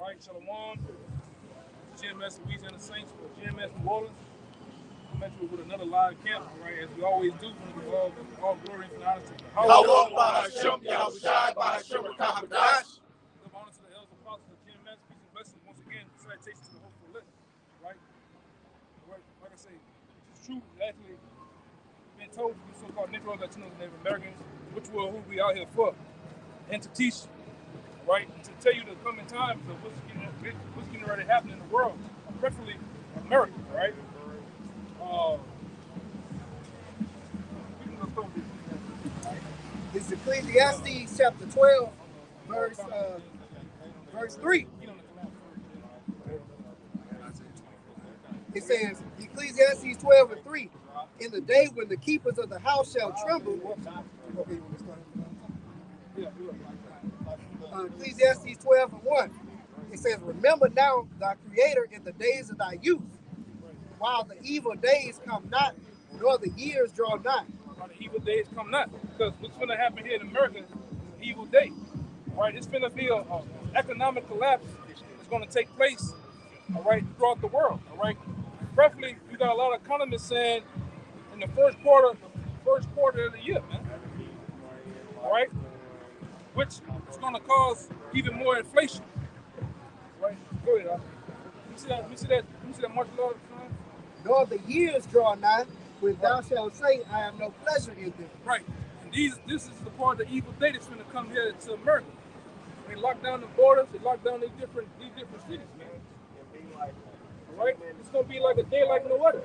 right? Shalom, GMS Louisiana Saints for GMS New Orleans. I'm at you with another live camp, all right? As we always do, when we all glory and honor to the house. How by Hashem, Yahushai, by Hashem, Rakahadash. Give honor to the elders and apostles of GMS. Peace and blessings once again. Salutations to the hopeful elect, right? Like I say, it's true. Actually, been told to the so-called Negroes, Latinos, and Native Americans, who we out here for, and to teach, right, and to tell you the coming times of what's getting ready to happen in the world, preferably America, right? It's Ecclesiastes chapter 12, verse 3. It says, Ecclesiastes 12 and 3, in the day when the keepers of the house shall tremble. Ecclesiastes 12 and 1. It says, remember now thy creator in the days of thy youth, while the evil days come not, nor the years draw nigh. While the evil days come not. Because what's going to happen here in America is an evil day. Right? It's going to be an economic collapse that's going to take place, all right, throughout the world. All right. Preferably, you got a lot of economists saying in the first quarter of the year, man. All right? Which is going to cause even more inflation. Right? Go ahead, Let me see that martial law. Nor the years draw nigh, when thou shalt say, I have no pleasure in them. Right. And this is the part of the evil day that's going to come here to America. They lock down the borders, they lock down these different cities, man. All right? It's going to be like a day like no other.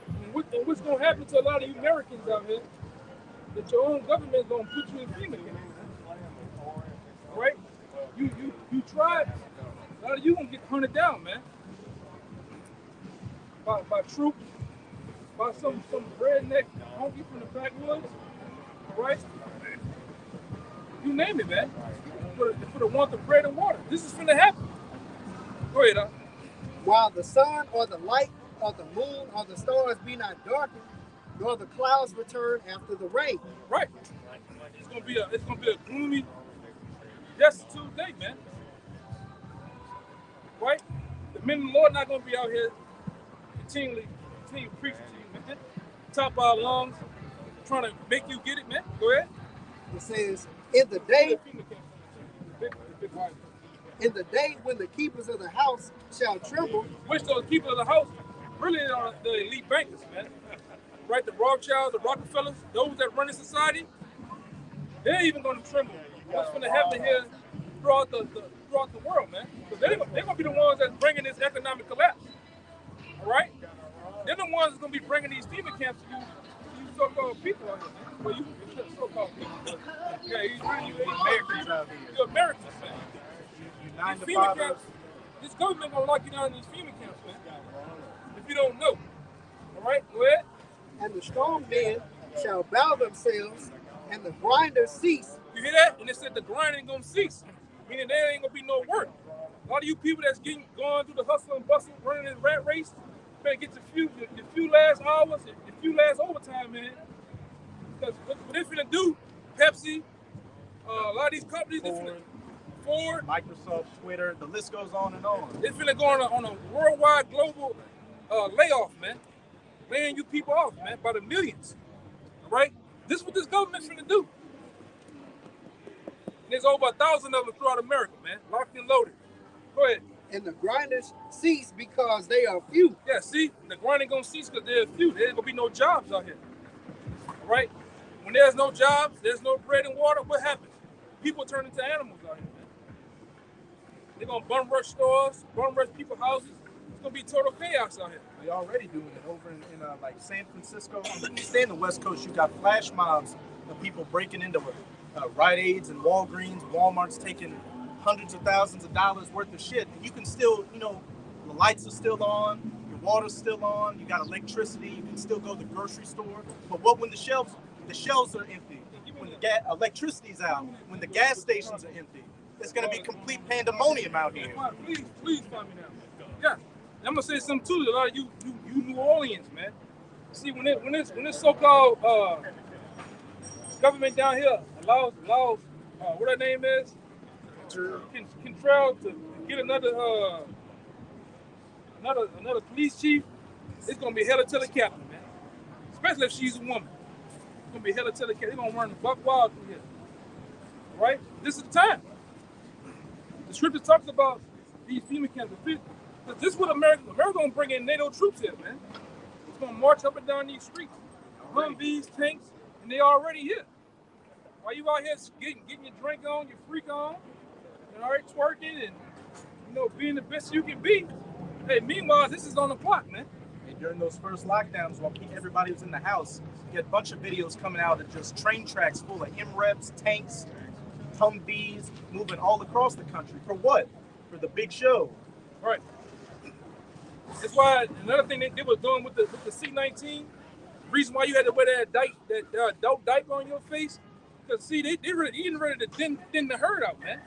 And what's going to happen to a lot of you Americans out here, that your own government is going to put you in FEMA camps. All right? You tried. A lot of you going to get hunted down, man. By troops, by some redneck honky from the backwoods, all right? You name it, man. For the want of bread and water. This is finna happen. Go ahead, While the sun or the light or the moon or the stars be not darkened, nor the clouds return after the rain. Right. It's gonna be a gloomy, destitute day, man. Right? The men of the Lord not gonna be out here continue preaching to you, man. Top our lungs, trying to make you get it, man. Go ahead. It says, in the day when the keepers of the house shall tremble. Which those keepers of the house really are the elite bankers, man. Right? The Rothschilds, the Rockefellers, those that run the society, they're even going to tremble. What's going to happen here throughout the world, man? Because they're going to be the ones that's bringing this economic collapse. All right? They're the ones that's going to be bringing these FEMA camps to you so-called people out here, man. Well, you so-called people. Yeah, you Americans out here. You're Americans, man. These FEMA camps, this government going to lock you down in these FEMA camps, man. If you don't know. All right? Go ahead. And the strong men shall bow themselves, and the grinders cease. You hear that? And they said the grind ain't going to cease. Meaning there ain't going to be no work. A lot of you people that's going through the hustle and bustle, running this rat race, better get your few last hours, your few last overtime in it. Because what they're finna do, Pepsi, a lot of these companies, Ford, Microsoft, Twitter, the list goes on and on. They're finna go on a worldwide global layoff, man. Laying you people off, man, by the millions. All right? This is what this government's finna do. And there's over 1,000 of them throughout America, man. Locked and loaded. Go ahead. And the grinders cease because they are few. Yeah, see, the grinding gonna cease because they're few. There ain't gonna be no jobs out here. All right? When there's no jobs, there's no bread and water, what happens? People turn into animals out here, man. They're gonna bum rush stores, bum rush people's houses. It's gonna be total chaos out here. They're already doing it over in like San Francisco. Stay in the West Coast, you got flash mobs of people breaking into Rite Aids and Walgreens, Walmart's taking hundreds of thousands of dollars worth of shit. And you can still, the lights are still on, your water's still on, you got electricity, you can still go to the grocery store. But what when the shelves are empty, when the electricity's out, when the gas stations are empty, it's gonna be complete pandemonium out here. Please find me now. Yeah. And I'm gonna say something too to a lot of you New Orleans, man. See, when this so-called government down here allows what her name is, Cantrell to get another police chief, it's gonna be hella to the captain, man. Especially if she's a woman. It's gonna be hella to the captain. They're gonna run the buck wild through here. Right? This is the time. The scripture talks about these FEMA camps. This is what America gonna bring in NATO troops here, man. It's gonna march up and down these streets. Humvees, tanks, and they already here. While you out here getting your drink on, your freak on, and all right, twerking and being the best you can be. Hey, meanwhile, this is on the clock, man. And during those first lockdowns, while everybody was in the house, you had a bunch of videos coming out of just train tracks full of MREPs, tanks, Humvees, moving all across the country. For what? For the big show. Right. That's why another thing they were doing with the C-19, the reason why you had to wear that dope diaper on your face, because see, they getting ready to thin the herd out, man.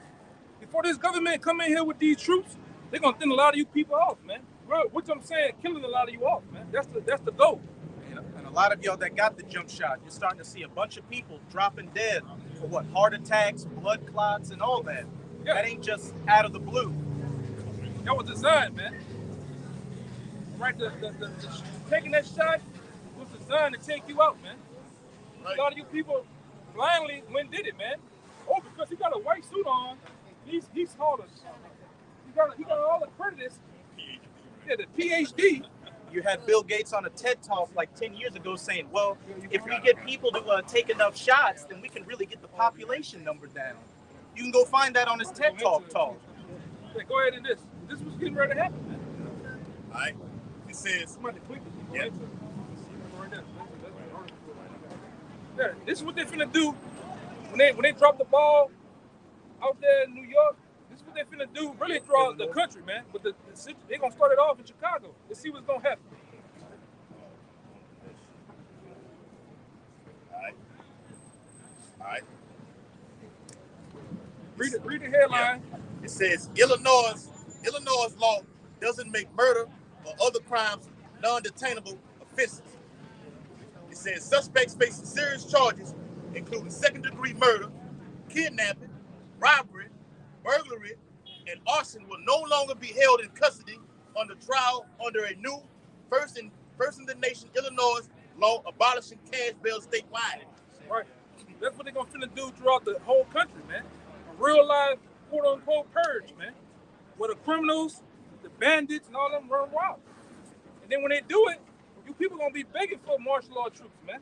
Before this government come in here with these troops, they're gonna thin a lot of you people off, man. What I'm saying, killing a lot of you off, man. That's the goal. And a lot of y'all that got the jump shot, you're starting to see a bunch of people dropping dead for what? Heart attacks, blood clots, and all that. Yeah. That ain't just out of the blue. That was designed, man. Right, the taking that shot was designed to take you out, man. Right. A lot of you people blindly went did it, man. Oh, because he got a white suit on, he's harder. He got all the credits. Yeah, the PhD. You had Bill Gates on a TED Talk like 10 years ago saying, well, if we get people to take enough shots, then we can really get the population number down. You can go find that on his TED Talk. Yeah, go ahead and this was getting ready to happen, man. All right. It says, yeah. Yeah, this is what they're finna do when they drop the ball out there in New York. This is what they're finna do really throughout the country, man. But they're gonna start it off in Chicago. Let's see what's gonna happen. All right. Read the headline. Yeah. It says Illinois law doesn't make murder or other crimes non-detainable offenses. It says suspects facing serious charges, including second-degree murder, kidnapping, robbery, burglary, and arson, will no longer be held in custody under trial under a new first in the nation Illinois law abolishing cash bail statewide. Right. That's what they're gonna finna do throughout the whole country, man. A real life, quote unquote, purge, man. Where the criminals, the bandits, and all them run wild. And then when they do it, you people gonna be begging for martial law troops, man.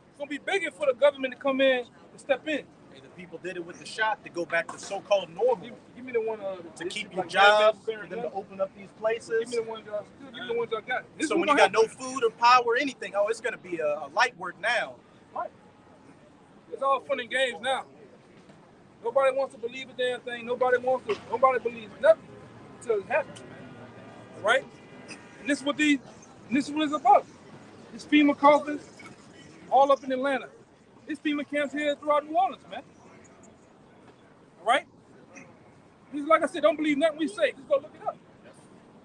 It's gonna be begging for the government to come in and step in. Hey, the people did it with the shot to go back to so-called normal. Give me the one to keep your jobs, for them to open up these places. Give me the ones I got. So when you got no food or power or anything, it's gonna be a light work now. Right. It's all fun and games now. Nobody wants to believe a damn thing. Nobody believes nothing until it happens, man. Right? And this is what it's about. It's FEMA coffins all up in Atlanta. It's FEMA camps here throughout New Orleans, man. All right? Like I said, don't believe nothing we say. Just go look it up.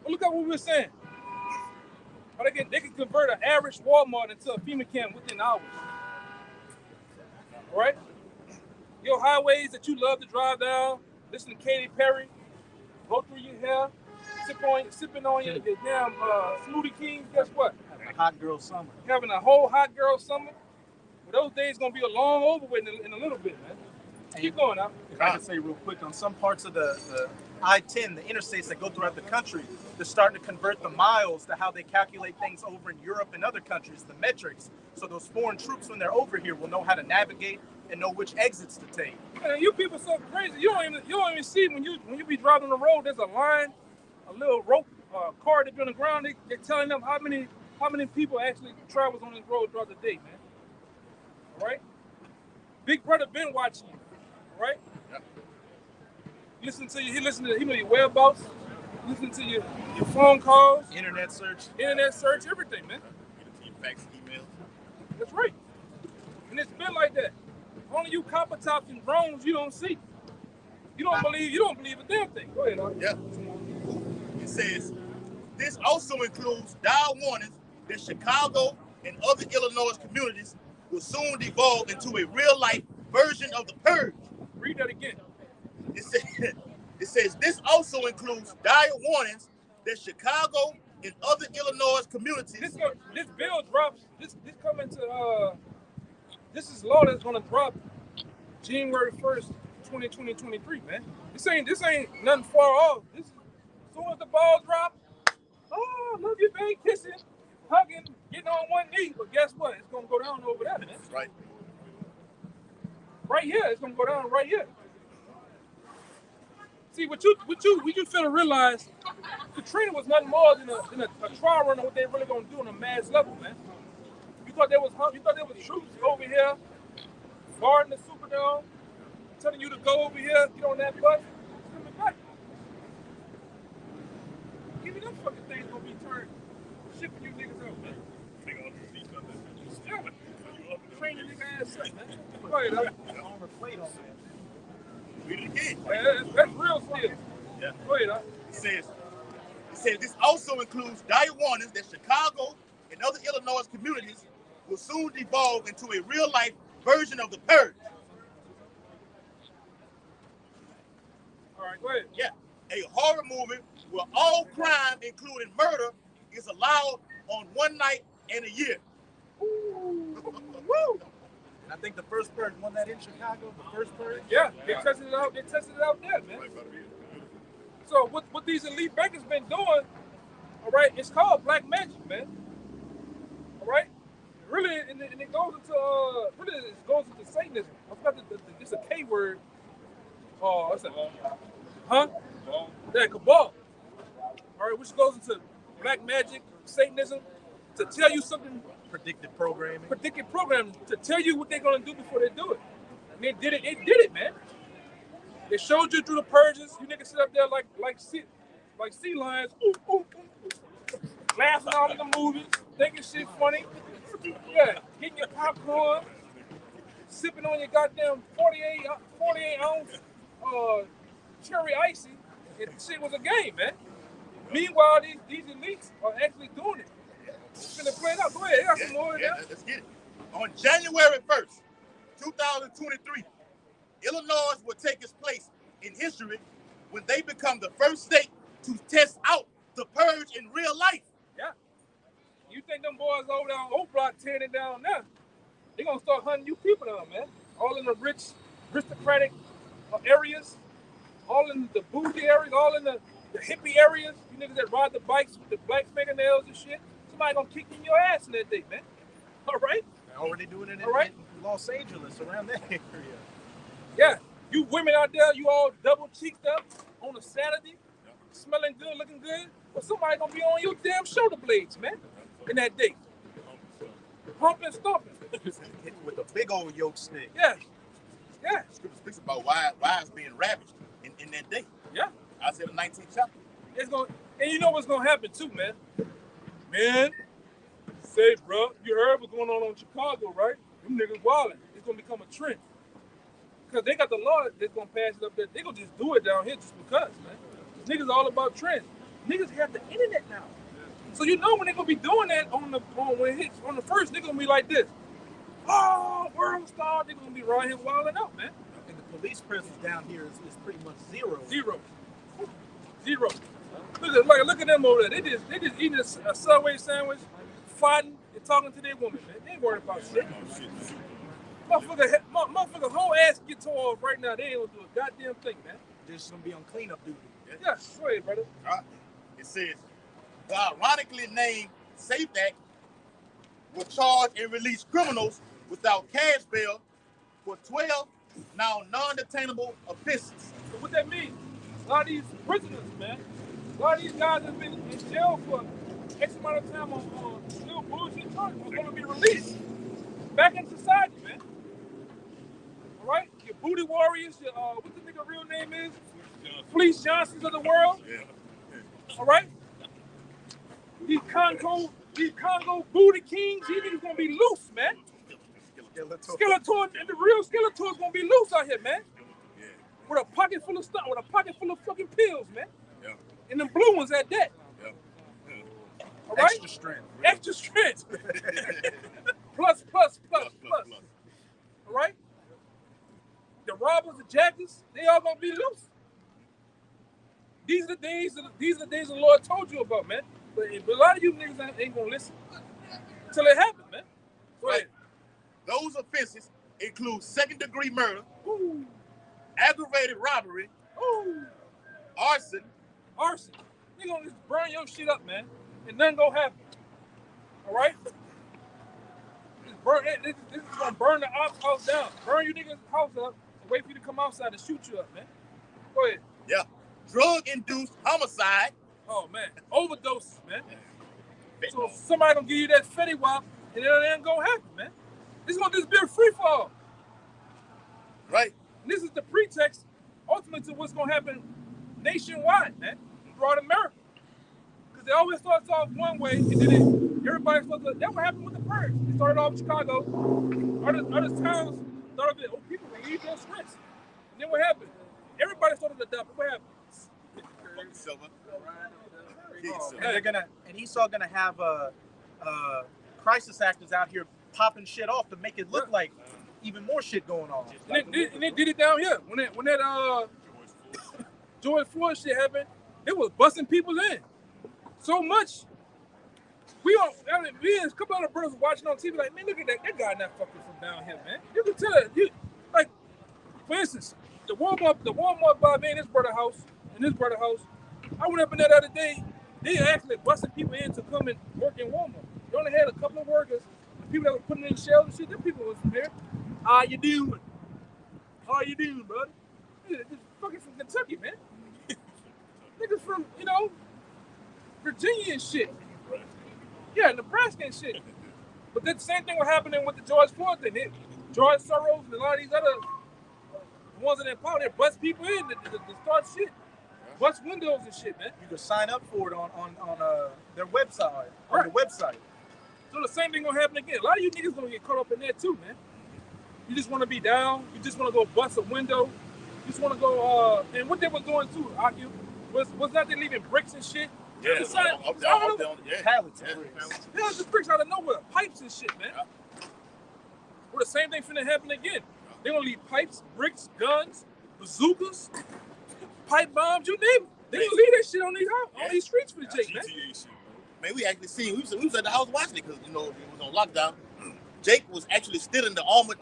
Go look up what we were saying. But again, they can convert an average Walmart into a FEMA camp within hours. All right? Your highways that you love to drive down, listen to Katy Perry, go through your hair, sipping on your damn Smoothie Kings. Guess what? Having a hot girl summer. Having a whole hot girl summer. But those days gonna be a long over with in a little bit, man. Keep going now. If I could say real quick, on some parts of the I-10, the interstates that go throughout the country, they're starting to convert the miles to how they calculate things over in Europe and other countries, the metrics. So those foreign troops, when they're over here, will know how to navigate and know which exits to take. Man, you people so crazy. You don't even see when you be driving the road. There's a line, a little rope, car that's on the ground. They're telling them how many people actually travels on this road throughout the day, man. All right. Big brother been watching you. All right. Yep. He listen to your whereabouts. Listen to your phone calls. Internet search, everything, man. Fax, emails. That's right. And it's been like that. Only you copper tops and drones you don't see. You don't believe a damn thing. Go ahead, Art. Yeah. It says this also includes dire warnings that Chicago and other Illinois communities will soon devolve into a real-life version of the purge. Read that again. It says this also includes dire warnings that Chicago and other Illinois communities. This bill drops. This coming to this is law that's gonna drop January 1st, 2023, man. This ain't nothing far off. This is, as soon as the ball drop, oh, love you, baby, kissing, hugging, getting on one knee. But guess what? It's gonna go down over there, man. Right. Right here, it's gonna go down right here. See, what you fail to realize, Katrina was nothing more than a trial run on what they really gonna do on a mass level, man. You thought there was troops over here guarding the Superdome, telling you to go over here, get on that bus, it's coming back. Give me them fucking things gonna be turned, shipping you niggas out, man. Yeah. Train your nigga ass up, man. Go ahead, Armor plate on that. Read it again. that's real skill. Yeah. Go ahead, It says this also includes dire warnings that Chicago and other Illinois communities will soon devolve into a real-life version of the purge. All right, go ahead. Yeah, a horror movie where all crime, including murder, is allowed on one night and a year. Woo! And I think the first purge, won that in Chicago, the first purge. Yeah, they tested it out. They tested it out there, man. So what these elite bankers been doing, all right, it's called black magic, man. All right, really, and it goes into Satanism. I forgot it's a K word. Oh, what's that? Huh? Yeah, cabal. All right, which goes into black magic, Satanism, to tell you something. Predictive programming. Predictive programming to tell you what they're gonna do before they do it. And they did it. They did it, man. They showed you through the purges. You niggas sit up there like sea lions, laughing all in the movies, thinking shit funny. Yeah, getting your popcorn, sipping on your goddamn 48 ounce cherry icy. And shit was a game, man. Meanwhile, these elites are actually doing it. It's gonna play it out. Go ahead, I got some more. Yeah, let's get it. On January 1st, 2023, Illinois will take its place in history when they become the first state to test out the purge in real life. Yeah. You think them boys over there on Oak Block tearing it down now? They're gonna start hunting you people down, man. All in the rich, aristocratic areas, all in the bougie areas, all in the hippie areas. You niggas that ride the bikes with the black fingernails and shit. Somebody gonna kick in your ass in that day, man. All right? They're already doing it in Los Angeles, around that area. Yeah. You women out there, you all double cheeked up on a Saturday, smelling good, looking good. But somebody gonna be on your damn shoulder blades, man, in that day. Pumping, stomping. With a big old yoke stick. Yeah. Yeah. Scripture speaks about wives being ravished in that day. Yeah. Isaiah the 19th chapter. It's gonna, and you know what's gonna happen too, man. Man, say, bro, you heard what's going on in Chicago, right? Them niggas wildin'. It's gonna become a trend. Because they got the law that's gonna pass it up there. They gonna just do it down here just because, man. Niggas all about trends. Niggas have the internet now. So you know when they gonna be doing that when it hits on the first, they gonna be like this. Oh, world star, they gonna be right here wilding out, man. And the police presence down here is pretty much zero. Zero. Look at them over there. They just eating a Subway sandwich, fighting, and talking to their woman, man. They ain't worried about shit. Motherfucker whole ass get tore off right now. They ain't gonna do a goddamn thing, man. They're just gonna be on cleanup duty. Yeah, go ahead, brother. It says, the ironically named SAFE Act will charge and release criminals without cash bail for 12 now non-detainable offenses. So what that means? A lot of these prisoners, man, a lot of these guys have been in jail for X amount of time on little bullshit charges are going to be released back in society, man. All right? Your booty warriors, your, what the nigga real name is? Fleece Johnsons of the world. Yeah. All right? These Congo booty kings, these niggas going to be loose, man. Skeletor, and the real Skeletor's going to be loose out here, man. Yeah. With a pocket full of stuff, with a pocket full of fucking pills, man. Yeah. And them blue ones at that. Yeah. All right? Extra strength. Extra strength. plus. All right? The robbers, the jackets, they all gonna be loose. These are the days the Lord told you about, man. But a lot of you niggas ain't gonna listen until it happens, man. Go ahead. Those offenses include second-degree murder, Ooh. aggravated robbery, Ooh. arson. They gonna just burn your shit up, man, and nothing gonna happen. All right? Just burn it. This is gonna burn the ops house down. Burn you niggas' house up and wait for you to come outside and shoot you up, man. Go ahead. Yeah. Drug-induced homicide. Oh man, overdoses, man. So somebody gonna give you that Fetty Wap, and it ain't gonna happen, man. This gonna just be a free fall. Right. And this is the pretext, ultimately, to what's gonna happen nationwide, man, throughout America. Because it always starts off one way, and then everybody's supposed to. That's what happened with the purge. It started off in Chicago. Other towns started to, people relieve their stress. And then what happened? Everybody started to adopt it. What happened? Silver. And Esau gonna have crisis actors out here popping shit off to make it look like even more shit going on. And they did it down here when that George Floyd shit happened. It was busting people in so much. Me and a couple other brothers watching on TV like, man, look at that guy not fucking from down here, man. You can tell it. Like, for instance, the Walmart by me and his brother house. I went up in there the other day. They actually busted people in to come and work in Walmart. They only had a couple of workers. The people that were putting in shelves and shit, them people was from here. How you doing, brother? This fucking from Kentucky, man. Niggas from, Virginia and shit. Yeah, Nebraska and shit. But then the same thing was happening with the George Floyd thing. George Soros and a lot of these other ones in that power, they bust people in to start shit. Bust windows and shit, man. You can sign up for it on their website. On Right. the website. So the same thing gonna happen again. A lot of you niggas gonna get caught up in that too, man. You just wanna be down. You just wanna go bust a window. You just wanna go, and what they was doing too, Aki, was not they leaving bricks and shit? Yeah. Pallets of bricks. Yeah, just bricks out of nowhere. Pipes and shit, man. Well, the same thing finna happen again. They gonna leave pipes, bricks, guns, bazookas, pipe bombs, you name it. They gonna leave that shit on these streets for the Jake, man. Man, we actually seen. We was at the house watching it because it was on lockdown. Jake was actually stealing the armored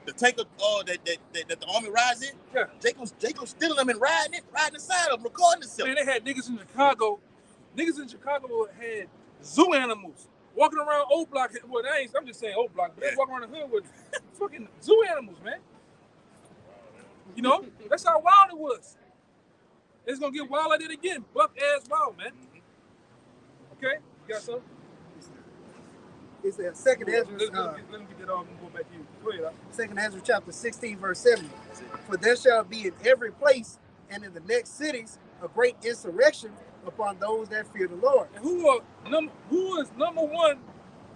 the tanker that the army rides in. Yeah. Jake was stealing them and riding inside of them, recording himself. Man, they had niggas in Chicago. Niggas in Chicago had zoo animals walking around Old Block. Well, I'm just saying Old Block, but they walking around the hood with fucking zoo animals, man. That's how wild it was. It's gonna get wild like that again. Buck ass wild, man. Okay, you got something? It says Second Ezra, Let me get that off and go back to you. Go ahead. Second Ezra chapter 16, verse 70. For there shall be in every place and in the next cities a great insurrection upon those that fear the Lord. And who is number one?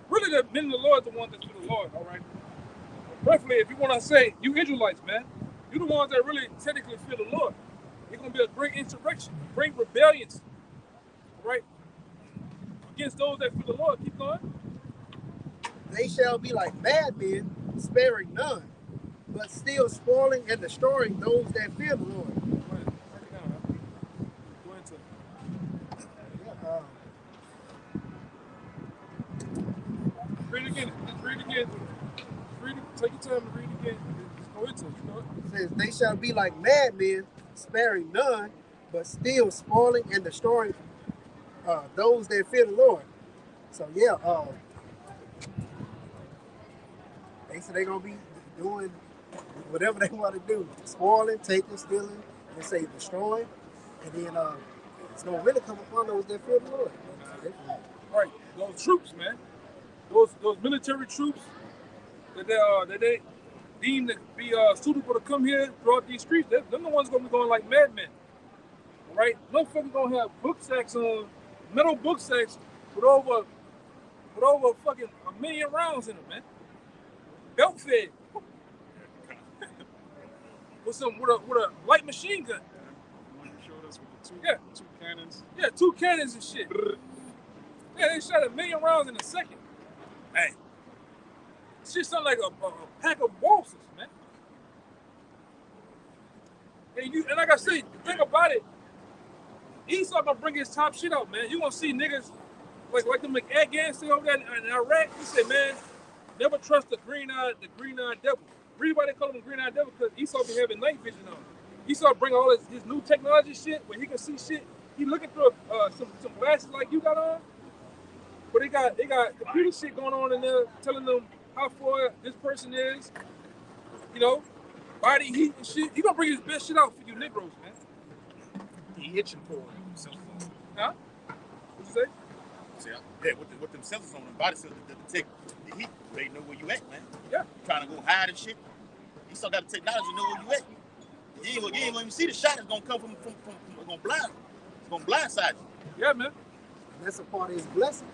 Really, the men of the Lord, the one that's for the Lord. All right. Preferably, if you want to say you Israelites, man, you the ones that really technically fear the Lord. It's gonna be a great insurrection, great rebellions, right? Against those that fear the Lord. Keep going. They shall be like madmen, sparing none, but still spoiling and destroying those that fear the Lord. Go ahead. Break it down, man. Go into it. Read it again. Just read it again. Take your time and read it again. Just go into it. It says, they shall be like madmen, sparing none, but still spoiling and destroying those that fear the Lord. So yeah, they said they're gonna be doing whatever they want to do, spoiling, taking, stealing, and say destroying, and then it's gonna really come upon those that fear the Lord. Right, those troops, man. Those military troops that they deem to be suitable to come here throughout these streets. They're the ones gonna be going like madmen. All right, motherfuckers gonna have book sacks on metal book sacks with over fucking 1 million rounds in them, man. Belt fed. with a light machine gun. You showed us with the two cannons. Yeah, 2 cannons and shit. Yeah, they shot 1 million rounds in a second. Hey, shit sound like a pack of waltzes, man. And like I said, the thing about it, Esau gonna bring his top shit out, man. You gonna see niggas like the Afghans over there in Iraq. He said, man, never trust the green-eyed devil. Read why they call him the green-eyed devil, because Esau be having night vision on. Esau bring all his new technology shit where he can see shit. He looking through some glasses like you got on, but they got computer shit going on in there telling them how far this person is, you know, body heat and shit. He gonna bring his best shit out for you Negroes, man. He itching for it. Huh? What you say? See, yeah, with them sensors on them, body sensors to detect the heat, they know where you at, man. Yeah. Trying to go hide and shit. You still got the technology to know where you at. You ain't gonna even see the shot. It's gonna come from gonna blind. It's gonna blindside you. Yeah, man. That's a part of his blessing.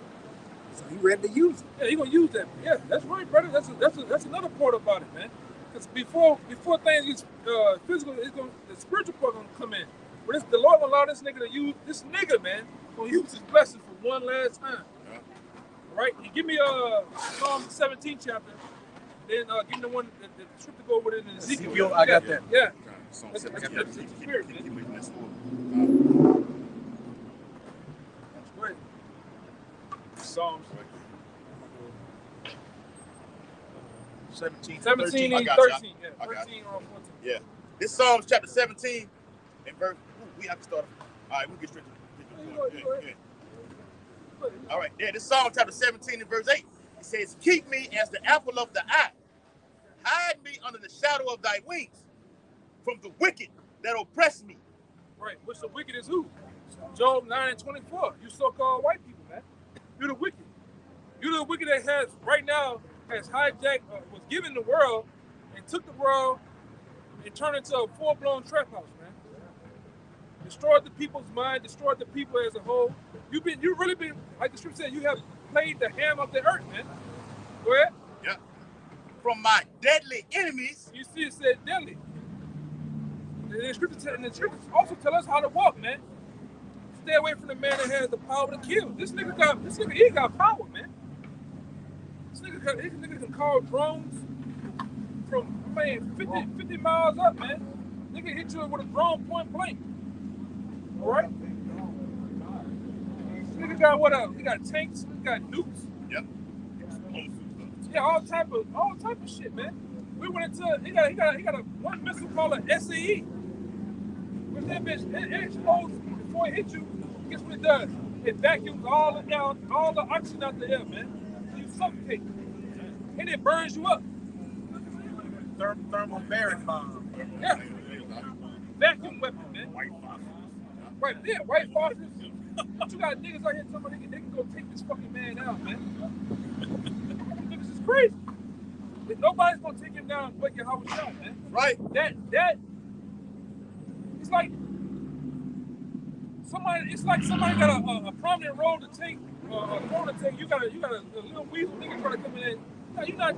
So he ready to use it. Yeah, he gonna use that. Yeah, that's right, brother. That's another part about it, man. Because before things get physical, the spiritual part gonna come in. But the Lord gonna allow this nigga to use this nigga, man. Gonna use his blessing for one last time. Yeah. Right? And give me Psalm 17 chapter. Then give me the one the scripture go over it in Ezekiel. I got that. Yeah. Psalm That's 17. the spirit, man. Keep making that story. That's great. Psalms 17, 17 I and got you. 13. Yeah, I got 13 or 14. Yeah. This Psalms chapter 17 and verse. We have to start. All right, we'll get straight to the point. Yeah. All right, yeah, this Psalm chapter 17 and verse 8. It says, keep me as the apple of the eye. Hide me under the shadow of thy wings from the wicked that oppress me. Right, which the wicked is who? Job 9 and 24. You so-called white people, man. You're the wicked. You're the wicked that has, right now, has hijacked, was given the world and took the world and turned it into a full-blown trap house, man. Destroyed the people's mind, destroyed the people as a whole. You really been, like the scripture said, you have played the ham of the earth, man. Go ahead. Yeah. From my deadly enemies. You see it said deadly. And the scriptures also tell us how to walk, man. Stay away from the man that has the power to kill. This nigga, he got power, man. This nigga can call drones from 50 miles up, man. Nigga hit you with a drone point blank. All right. This nigga got what else? He got tanks. He got nukes. Yep. Yeah, all type of shit, man. We went into he got a one missile called an SAE. But that bitch it explodes before it hits you. Guess what it does? It vacuums all the oxygen out the air, man. You suffocate, and it burns you up. Thermobaric bomb. Yeah, vacuum weapon, man. Right, yeah, white phosphorus. But you got niggas out here talking about they can go take this fucking man out, man. Niggas is crazy. Nobody's gonna take him down but Yahweh Shah, man. Right. That it's like somebody got a prominent role to take, a role to take. You got a little weasel nigga trying to come in. No, you're not.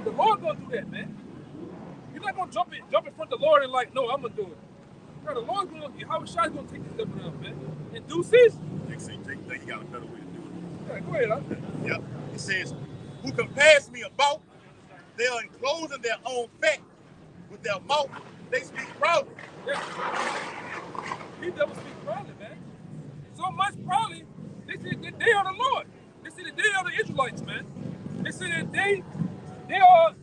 The Lord gonna do that, man. You're not gonna jump in front of the Lord and like, no, I'm gonna do it. No, the Lord's gonna, Yahweh Shah's gonna take this devil down, man. In due season. They got a better way to do it. Yeah, go ahead, huh? Yep. It says, who compares me about? They are enclosing their own fat with their mouth. They speak proudly. Yeah. These devils speak proudly, man. So much proudly, they say that they are the Lord. They say that they are the Israelites, man. They say that they are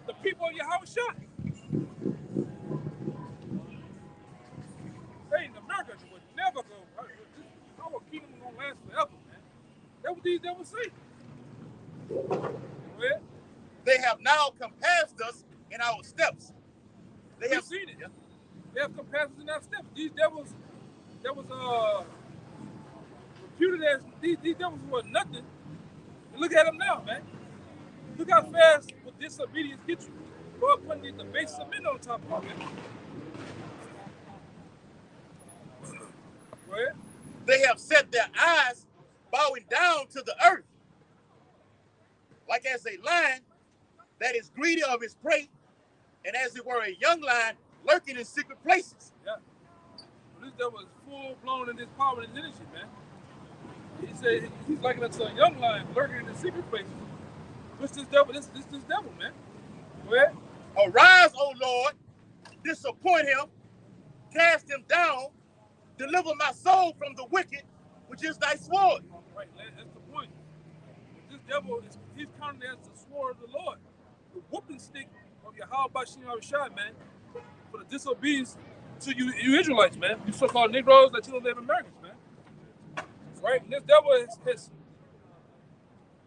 the people of Yahweh Shah. Hey, in America, it would never go. Our kingdom is gonna last forever, man. That's what these devils say. Go ahead. They have now compassed us in our steps. They We've have seen it. They have compassed in our steps. These devils, reputed as these devils were nothing. And look at them now, man. Look how fast with disobedience gets you. Lord putting the base of men on top of it, man. Go ahead. They have set their eyes bowing down to the earth, like as a lion that is greedy of his prey, and as it were a young lion lurking in secret places. Yeah. This devil is full blown in his power and his energy, man. He said he's likened us to a young lion lurking in the secret places. What's this devil? This devil, man. Go ahead. Arise, O Lord, disappoint him, cast him down, deliver my soul from the wicked, which is thy sword. Right, that's the point. This devil he's counted as the sword of the Lord, the whooping stick of Yahweh Bashim Abishai, man, for the disobedience to you Israelites, man. You so-called Negroes, Latinos, Native Americans, man. Right? And this devil has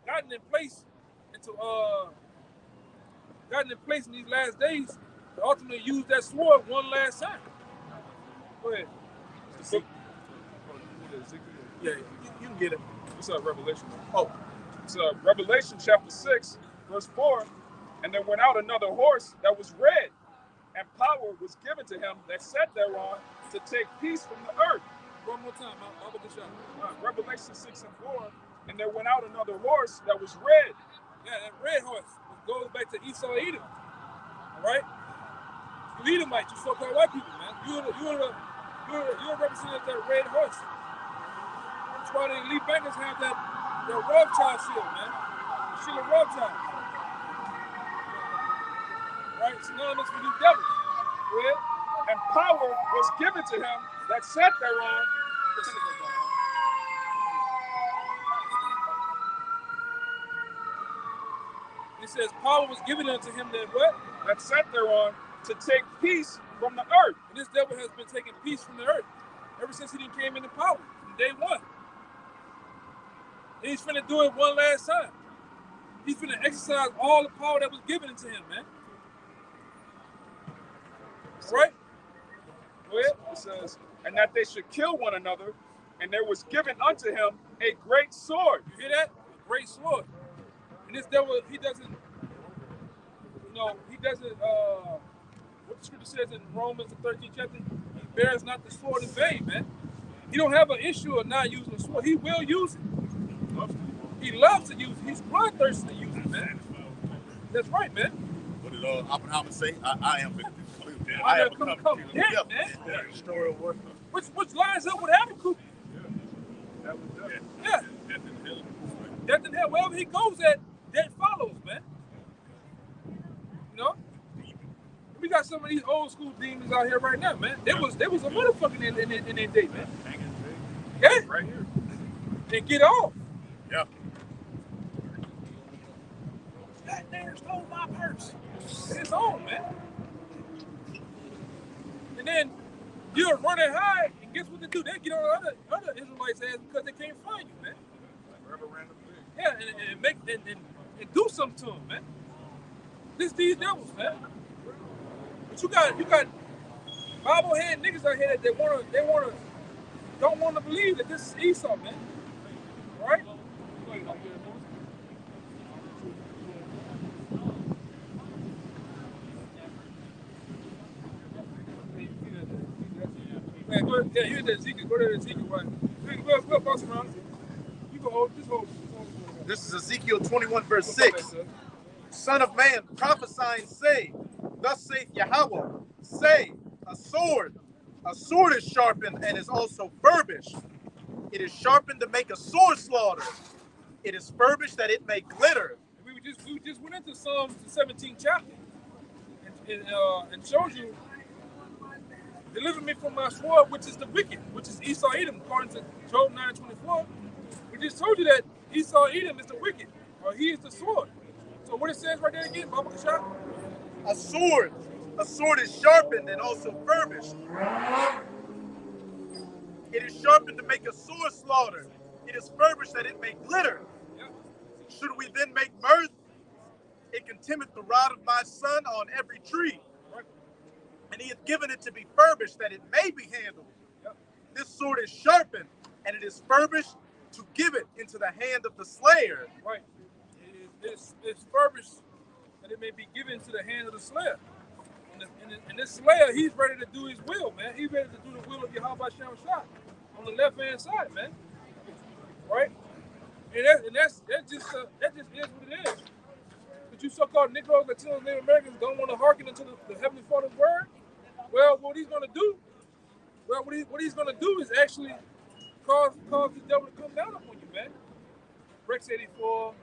gotten in place in these last days to ultimately use that sword one last time. Go ahead. Ezekiel. Yeah, you can get it. It's Revelation. Oh, It's Revelation chapter 6, verse 4. And there went out another horse that was red, and power was given to him that sat thereon to take peace from the earth. one more time. I'll get the shot. Revelation 6 and 4. And there went out another horse that was red. Yeah, that red horse goes back to Esau Edom. All right? You Edomites, you so-called white people, man. You're a representative of that red horse. That's why the elite bankers have that Rothschild shield, man. The shield of Rothschild. Right? Synonymous with these devils. Go ahead. And power was given to him that sat thereon. It says power was given unto him that what? That sat thereon to take peace from the earth. And this devil has been taking peace from the earth ever since he came into power, from day one. And he's finna do it one last time. He's finna exercise all the power that was given to him, man. Right? Go ahead. It says, and that they should kill one another, and there was given unto him a great sword. You hear that? A great sword. And this devil, he doesn't, what the scripture says in Romans, the 13th chapter, he bears not the sword in vain, man. He don't have an issue of not using the sword. He will use it. He loves to use it. He's bloodthirsty to use it, man. That's right, man. What did Oppenheimer say? I am I have come death, man. Story of work. Which lines up with Habakkuk. Yeah. Death and hell. Wherever he goes at, death follows, man. You know? We got some of these old school demons out here right now, man. There was a motherfucker in their day, man. Yeah. Right here. And get off. Yeah. That damn stole my purse. It's on, man. And then you're running high, and guess what they do? They get on other Israelites' ass because they can't find you, man. Whatever random thing. Yeah, and do something to them, man. These devils, man. But you got bobblehead niggas out here that don't want to believe that this is Esau, man. Right? Man, go ahead. Yeah, here's that Ezekiel. Go to Ezekiel, right? Go boss around. You can hold this whole. This is Ezekiel 21, verse 6. Son of man, prophesying, say, thus saith Yahweh, say, a sword is sharpened and is also furbished. It is sharpened to make a sword slaughter. It is furbished that it may glitter. We just went into Psalms, the 17th chapter, and showed you, deliver me from my sword, which is the wicked, which is Esau Edom, according to Job 9:24. We just told you that Esau Edom is the wicked, or he is the sword. So what it says right there again, Baba Kashab? A sword is sharpened and also furbished. It is sharpened to make a sword slaughter. It is furbished that it may glitter. Yeah. Should we then make mirth? It contemneth the rod of my son on every tree. Right. And he hath given it to be furbished that it may be handled. Yep. This sword is sharpened, and it is furbished to give it into the hand of the slayer. Right. It's furbished that it may be given to the hand of the slayer. And this slayer, he's ready to do his will, man. He's ready to do the will of Yahweh Shem Shah on the left-hand side, man. Right? And that just is what it is. But you so-called Negroes, Latinos, Native Americans don't want to hearken into the Heavenly Father's word. Well, what he's going to do is actually cause the devil to come down upon you, man. Rex 84,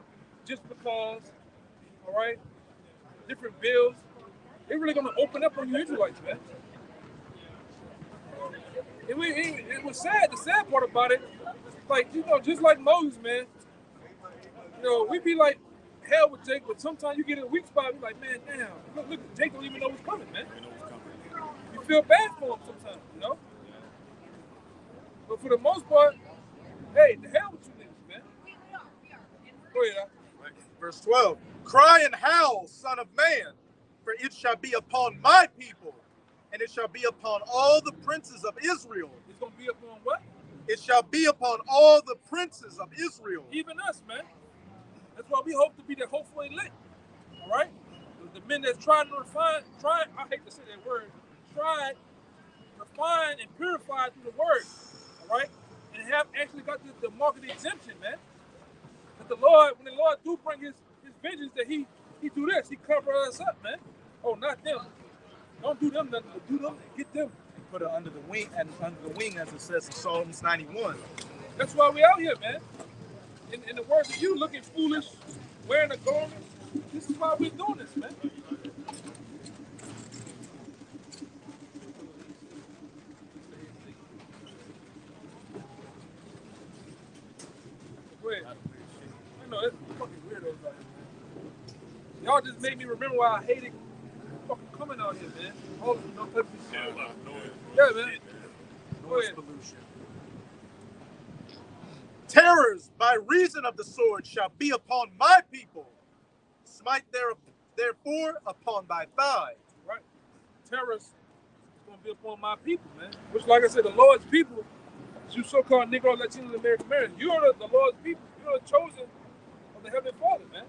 just because, all right, different bills. They're really going to open up on you Israelites, man. it was sad. The sad part about it, like, just like Moses, man. We be like hell with Jake, but sometimes you get in a weak spot. You like, man, damn. Look, Jake don't even know what's coming, man. You feel bad for him sometimes. But for the most part, hey, the hell with you niggas, man. Go ahead. Verse 12. Cry and howl, son of man, for it shall be upon my people, and it shall be upon all the princes of Israel. It's gonna be upon what? It shall be upon all the princes of Israel. Even us, man. That's why we hope to be the hopefully lit. All right? The men that's trying to refine, I hate to say that word, refine and purify through the word. All right? And have actually got the mark of the exemption, man. That the Lord, when the Lord do bring his vengeance, that he do this, he cover us up, man. Oh, not them. Don't do them nothing, but do them and get them. And put it under the wing, as it says in Psalms 91. That's why we out here, man. In the words of you, looking foolish, wearing a garment. This is why we're doing this, man. Go ahead. I know, it's fucking weirdos out here. Y'all just made me remember why I hated fucking coming out here, man. All of no type of shit. Yeah, man. Go ahead. Pollution. Terrors by reason of the sword shall be upon my people. Smite therefore upon thy thigh. Right. Terrors is going to be upon my people, man. Which, like I said, the Lord's people, you so-called Negro, Latino, American Americans, you are the Lord's people. You are the chosen of the Heavenly Father, man.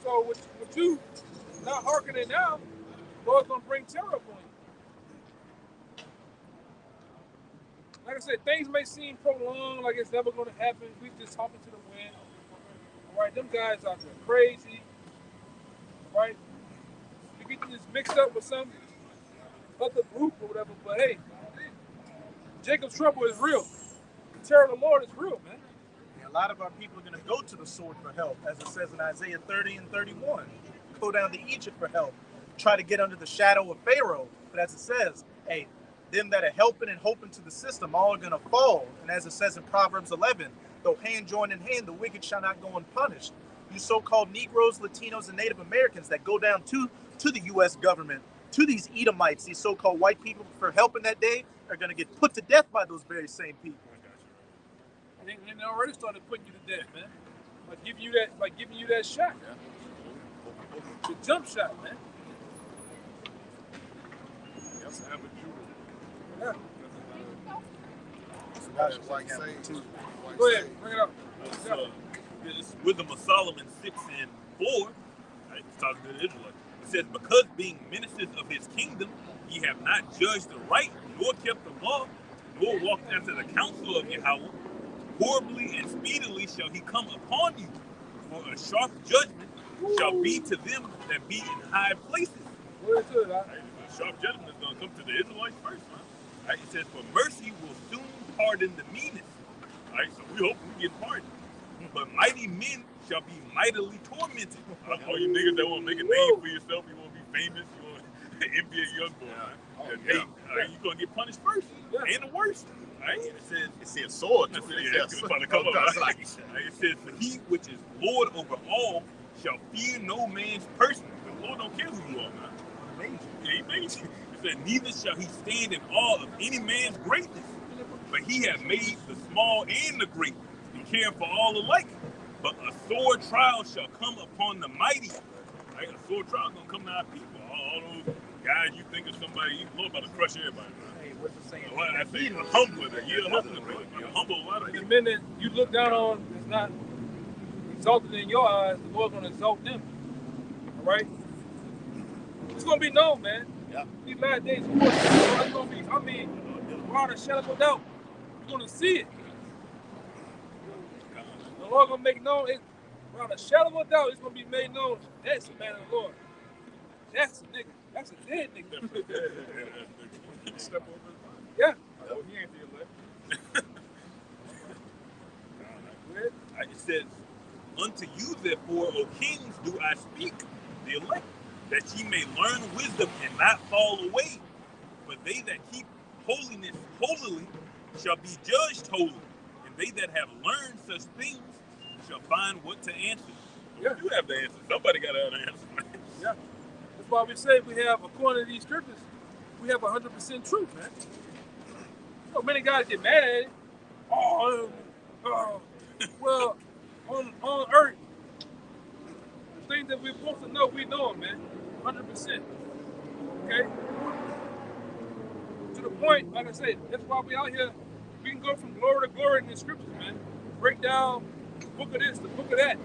So with you not hearkening now, the Lord's going to bring terror upon you. Like I said, things may seem prolonged, like it's never going to happen. We just talking to the wind. All right, them guys out there crazy. Right? You get this mixed up with some other group or whatever, but hey, Jacob's trouble is real. The terror of the Lord is real, man. And a lot of our people are going to go to the sword for help, as it says in Isaiah 30 and 31. Go down to Egypt for help. Try to get under the shadow of Pharaoh. But as it says, hey, them that are helping and hoping to the system all are going to fall. And as it says in Proverbs 11, though hand join in hand, the wicked shall not go unpunished. You so-called Negroes, Latinos, and Native Americans that go down to the U.S. government, to these Edomites, these so-called white people for helping that day, are going to get put to death by those very same people. And they already started putting you to death, man. By giving you that shot. The jump shot, man. Yeah. Go ahead, bring it up. It's Wisdom of Solomon 6 and 4. Right, it's talking to the Israelites. It says, because being ministers of his kingdom, ye have not judged the right, nor kept the law, nor walked after the counsel of Yahweh, horribly and speedily shall he come upon you. For a sharp judgment shall be to them that be in high places. Where's it, huh? Right, a sharp judgment is going to come to the Israelites first. Right, it says, for mercy will soon pardon the meanest. Right, so we hope we get pardoned. But mighty men shall be mightily tormented. All you niggas that want to make a name for yourself, you want to be famous, you want to envy a young boy. You're going to get punished first. And the worst. Right? And it says sword. It says, for he which is Lord over all shall fear no man's person. The Lord don't care who you are, man. He made you. It said, neither shall he stand in awe of any man's greatness. But he hath made the small and the great, and care for all alike. But a sore trial shall come upon the mighty. Right? A sore trial is going to come to our people. All those guys you think of somebody, you know about to crush everybody. Right? Hey, what's it saying? Well, I say humble. You're humble a lot of The people. men that you look down on is not exalted in your eyes, the Lord's going to exalt them. All right? It's going to be known, man. Yeah. These last days, of course, it's going to be, without a shadow of a doubt, you're going to see it. The Lord going to make known, without a shadow of a doubt, it's going to be made known. That's the man of the Lord. That's a nigga. That's a dead nigga. Step over. Yeah. Oh, he ain't the elect. It says, unto you therefore, O kings, do I speak, the elect, that ye may learn wisdom and not fall away. For they that keep holiness holily shall be judged holy, and they that have learned such things shall find what to answer. Yeah. You have the answer. Somebody got to have the answer, man. Yeah. That's why we say we have, according to these scriptures, we have 100% truth, man. So many guys get mad at it. Well, on earth, the things that we're supposed to know, we know them, man. 100%. Okay? To the point, like I said, that's why we out here. We can go from glory to glory in the scriptures, man. Break down the book of this, the book of that.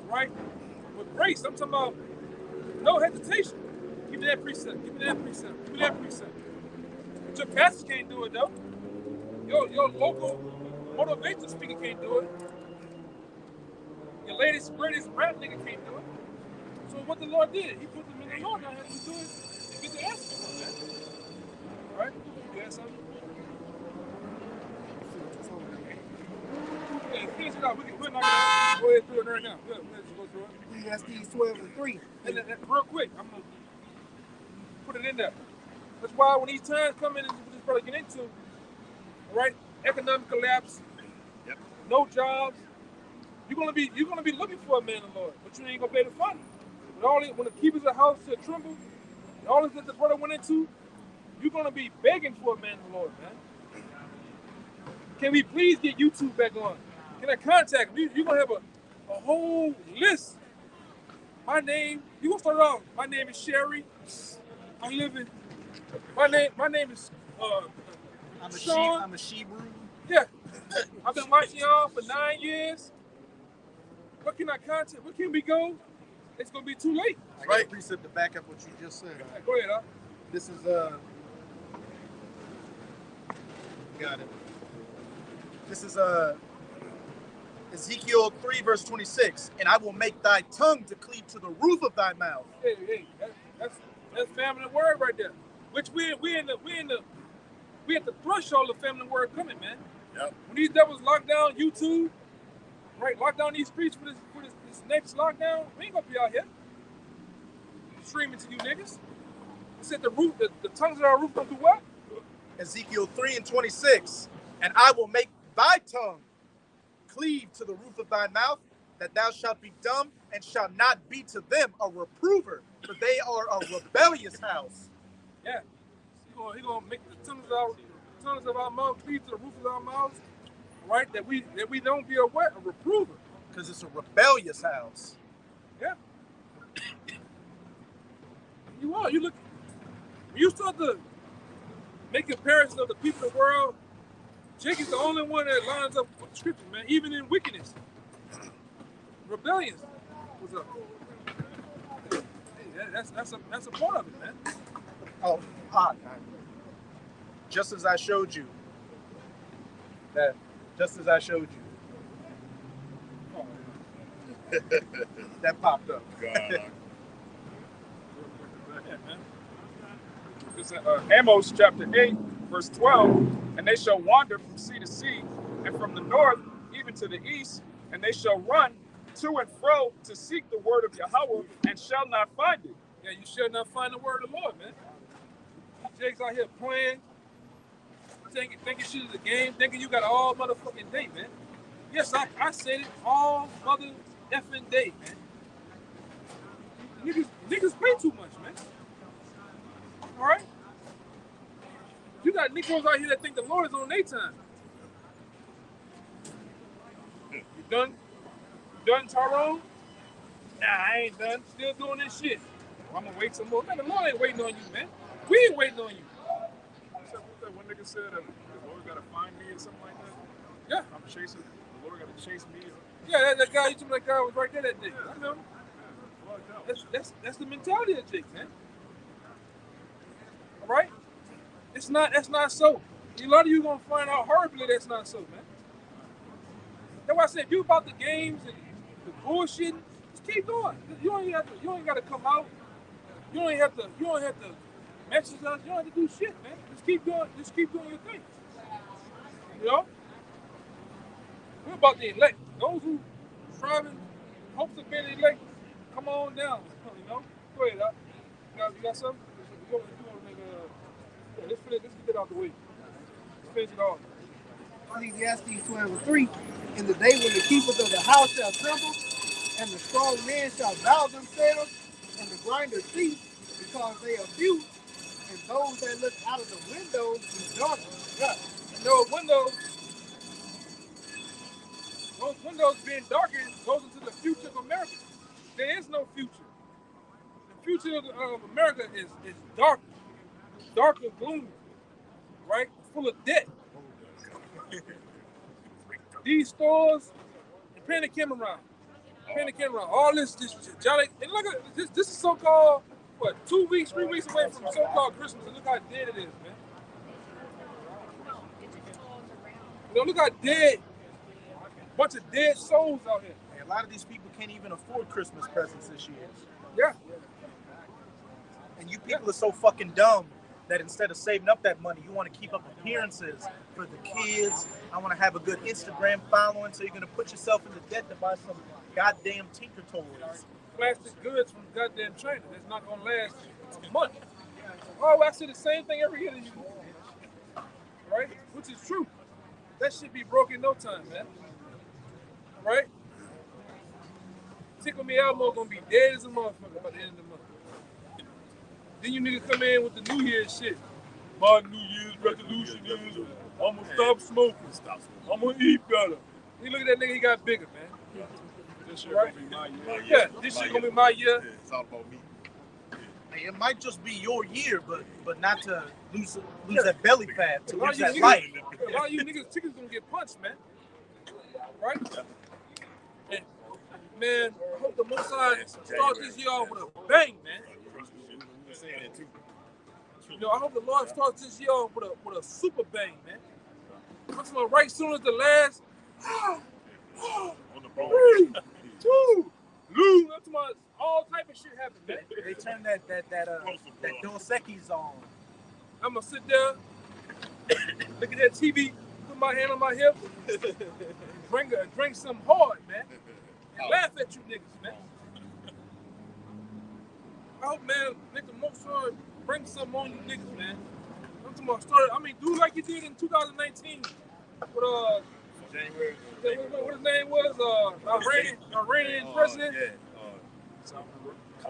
Right? With grace, I'm talking about no hesitation. Give me that precept, give me that precept, give me that precept. But your pastor can't do it, though. Your local motivational speaker can't do it. Your latest, greatest rap nigga can't do it. So what the Lord did, he put them in the law down here to do it and get the answer from that. All right? You got something? Yeah, finish it out. We're not going to go ahead and do it right now. Good. Let's go through it. Ecclesiastes 12:3. And real quick, I'm going to put it in there. That's why when these times come in, and this brother get into, all right, economic collapse, Yep. no jobs, you're gonna be looking for a man of the Lord, but you ain't gonna be able to find him. When the keepers of the house shall tremble, and all this that the brother went into, you're gonna be begging for a man of the Lord, man. Can we please get YouTube back on? Can I contact him? You're gonna have a whole list. My name, you gonna start off. My name is Sherry. I live in. My name is Sean. I'm a Shebrew. Yeah. I've been watching y'all for 9 years. What can I contact? Where can we go? It's gonna be too late. I got a precept to back up what you just said. Right, go ahead, huh? This is got it. This is Ezekiel 3 verse 26. And I will make thy tongue to cleave to the roof of thy mouth. Hey, that's family word right there. Which we at the threshold of family word coming, man. Yep. When these devils lock down YouTube, right? Lock down these streets for this next lockdown. We ain't gonna be out here streaming to you niggas. He said the roof, the tongues of our roof gonna do what? Ezekiel 3 and 26. And I will make thy tongue cleave to the roof of thy mouth, that thou shalt be dumb and shalt not be to them a reprover, for they are a rebellious house. Yeah. He gonna make the tongues of our mouth cleave to the roof of our mouths, right? That we don't be a what? A reprover. Because it's a rebellious house. Yeah. You are. You look. When you start to make comparisons of the people of the world, Jake is the only one that lines up with the scripture, man. Even in wickedness, rebellion. What's up? Hey, that's a part of it, man. Oh, just as I showed you. Just as I showed you. That popped up. God. It's Amos chapter 8, verse 12, and they shall wander from sea to sea, and from the north even to the east, and they shall run to and fro to seek the word of Yahweh, and shall not find it. Yeah, you shall not find the word of the Lord, man. Jake's out here playing, thinking shit is a game, thinking you got all motherfucking day, man. Yes, I said it all mother effing day, man. Niggas play too much, man. All right? You got Negroes out here that think the Lord is on their time. You done? You done, Tyrone? Nah, I ain't done. Still doing this shit. I'm gonna wait some more. Man, the Lord ain't waiting on you, man. We ain't waiting on you. What that one nigga said, the Lord gotta find me or something like that? Yeah. I'm chasing, the Lord gotta chase me. Yeah, that guy, you told me that guy was right there that day. I remember. Fucked up. That's the mentality of Jake, man. All right? That's not so. A lot of you gonna find out horribly that's not so, man. That's why I said if you about the games and the bullshit, just keep going. You ain't gotta come out. You don't have to message us. You don't have to do shit, man. Just keep doing your thing. You know? We're about the elect. Those who striving, hopes of being elect, come on down. You know? Go ahead, you got something? You want to make Let's get it out the way. Let's finish it off. Ecclesiastes 12:3. In the day when the keepers of the house shall tremble, and the strong men shall bow themselves, and the grinders cease, because they are few, and those that look out of the windows be darkened. Yeah. And those windows being darkened goes into the future of America. There is no future. The future of America is dark and gloomy, right? Full of debt. These stores, pan the camera around. All this jolly, and look at this. This is so-called 2 weeks, 3 weeks away from so-called Christmas, and look how dead it is, man. Look how dead. Bunch of dead souls out here. And a lot of these people can't even afford Christmas presents this year. Yeah. And you people are so fucking dumb that instead of saving up that money, you want to keep up appearances for the kids. I want to have a good Instagram following, so you're going to put yourself into debt to buy some goddamn Tinker Toys. Plastic goods from goddamn China that's not going to last a month. Oh, I say the same thing every year to you. Right? Which is true. That shit be broke in no time, man. All right? Tickle Me Elmo gonna be dead as a motherfucker by the end of the month. Then you niggas come in with the New Year's shit. My New Year's resolution is I'm gonna stop smoking. I'm gonna eat better. You look at that nigga, he got bigger, man. This year gonna be my year. Yeah, this shit gonna be my year. Yeah, it's all about me. Hey, it might just be your year, but not to lose that belly fat, to A lot lose of that life. you niggas, chickens gonna get punched, man. Right? And, man, I hope the Most High start this year off with a bang, man. You know, I hope the Lord starts this year off with a super bang, man. I'm talking about right soon as the last. On the ball. 3, 2, lose. I'm talking about all type of shit happen, man. They turn that Dos Equis on. I'm gonna sit there, look at that TV, put my hand on my hip, drink some hard, man, and laugh at you niggas, man. I hope, man, make the most sure bring something on you niggas, man. I'm talking about do like you did in 2019 with January. what his name was, Iranian president.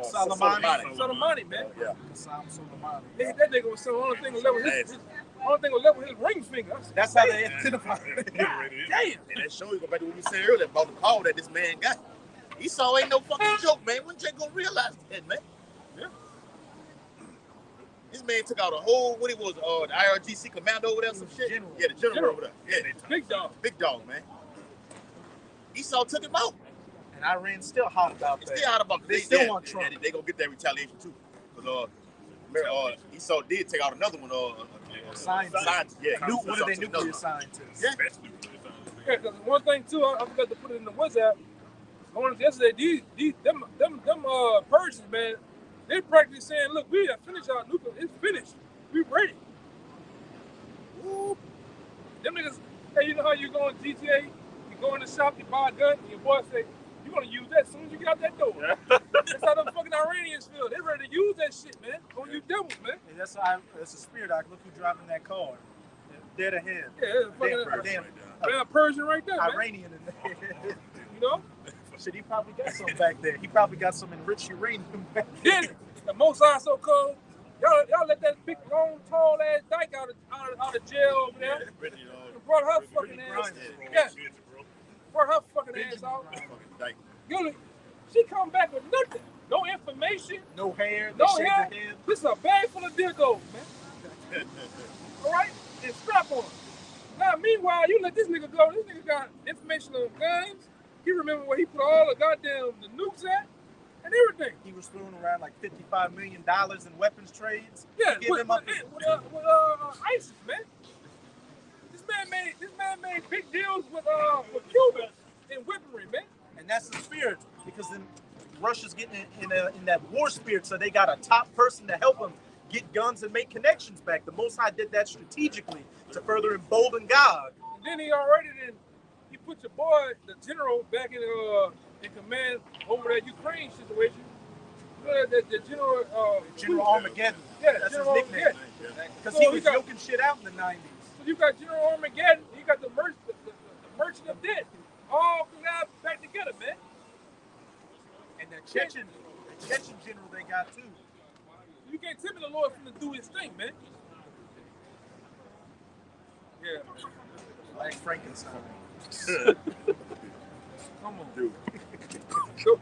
Soleimani, man. Yeah. Soleimani. That nigga was the only thing to level his ring finger. That's how they identify. Damn. And that show you go back to what we said earlier about the call that this man got. Esau ain't no fucking joke, man. When Jay gonna realize that, man? Yeah. This man took out a whole, what he was, the IRGC commando over there, some shit. General. Yeah, the general over there. Yeah, Big dog. big dog, man. Esau took him out. And Iran's still hot about that. It's still out about They still want Trump. They gonna get that retaliation too. Because Esau did take out another one. Scientists. Yeah. One of their nuclear scientists. Yeah. Yeah, because one thing too, I forgot to put it in the WhatsApp. I wanted yesterday. Them Persians, man, they practically saying, "Look, we have finished our nuclear. It's finished. We ready." Woo. Them niggas. Hey, you know how you go in GTA? You go in the shop, you buy a gun, and your boy say, "You're gonna use that as soon as you get out that door." That's how them fucking Iranians feel. They ready to use that shit, man. On you devils, man. And that's a spirit. I look who driving that car. Dead ahead. Yeah, fucking Damn Persian right there, man. Iranian in there. You know? Shit, he probably got some back there. He probably got some enriched uranium back there. Then the Most High so cold. Y'all let that big, long, tall ass dyke out of jail over there. And brought her fucking ass. Yeah, brought her fucking ass out. She come back with nothing. No information. No hair. No They hair. shaved the head. This is a bag full of dildos, man. All right? And strap on. Now, meanwhile, you let this nigga go. This nigga got information on guns. He remember where he put all the goddamn the nukes at and everything. He was throwing around like $55 million in weapons trades. Yeah, Give with him up. ISIS, man. This man made big deals with Cuba and weaponry, man. And that's the spirit, because then Russia's getting in that war spirit, so they got a top person to help them get guns and make connections back. The Most High did that strategically to further embolden God. And then he put your boy, the general, back in command over that Ukraine situation. The General General Armageddon. Yeah, That's General his nickname. Armageddon. Because So he he was got- yoking shit out in the 90s. So you got General Armageddon, you got the Merchant of Death, all collabed back together, man. And that Chechen general they got too. You can't tell me the Lord finna do his thing, man. Yeah, Black Frankenstein. come on. Dude. Go.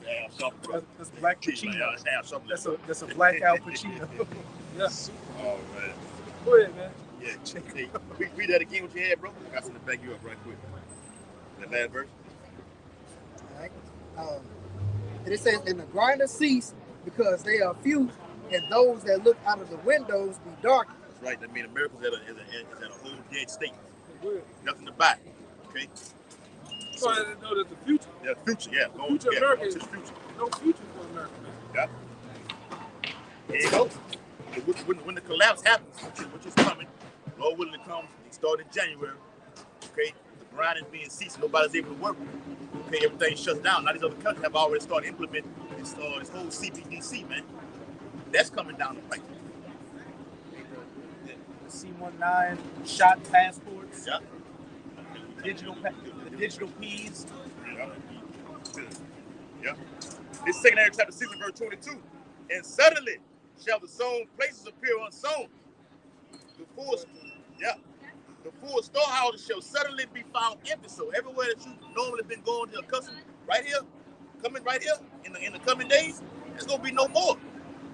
Yeah, something, bro. That's Black Cheese, like, Pacino. yeah, something. That's a Black Al Pacino. Yeah. Oh, man. Go ahead, man. Yeah, hey, read that again what you had, bro. I got something to back you up right quick. That last verse. Right? And it says, and the grinders cease because they are few, and those that look out of the windows be darkened. That's right. That means America's at a whole dead state. Go ahead. Nothing to buy. Okay? So I didn't know that the future, Yeah, future, yeah. Go future yeah, America go is to the future. no future for America, man. Yeah. There you go. When the collapse happens, which is coming, Lord willing it comes, it started in January. Okay, the grind is being ceased, nobody's able to work. Okay, everything shuts down. Now these other countries have already started implementing this whole CBDC, man. That's coming down the pipe. The C-19 shot passports. Yeah. The digital Ps. Yeah. This second Ezra chapter 6 verse 22. And suddenly shall the sown places appear unsown. The full storehouses shall suddenly be found empty. So everywhere that you normally been going to accustomed, right here, coming right here in the coming days, there's gonna be no more.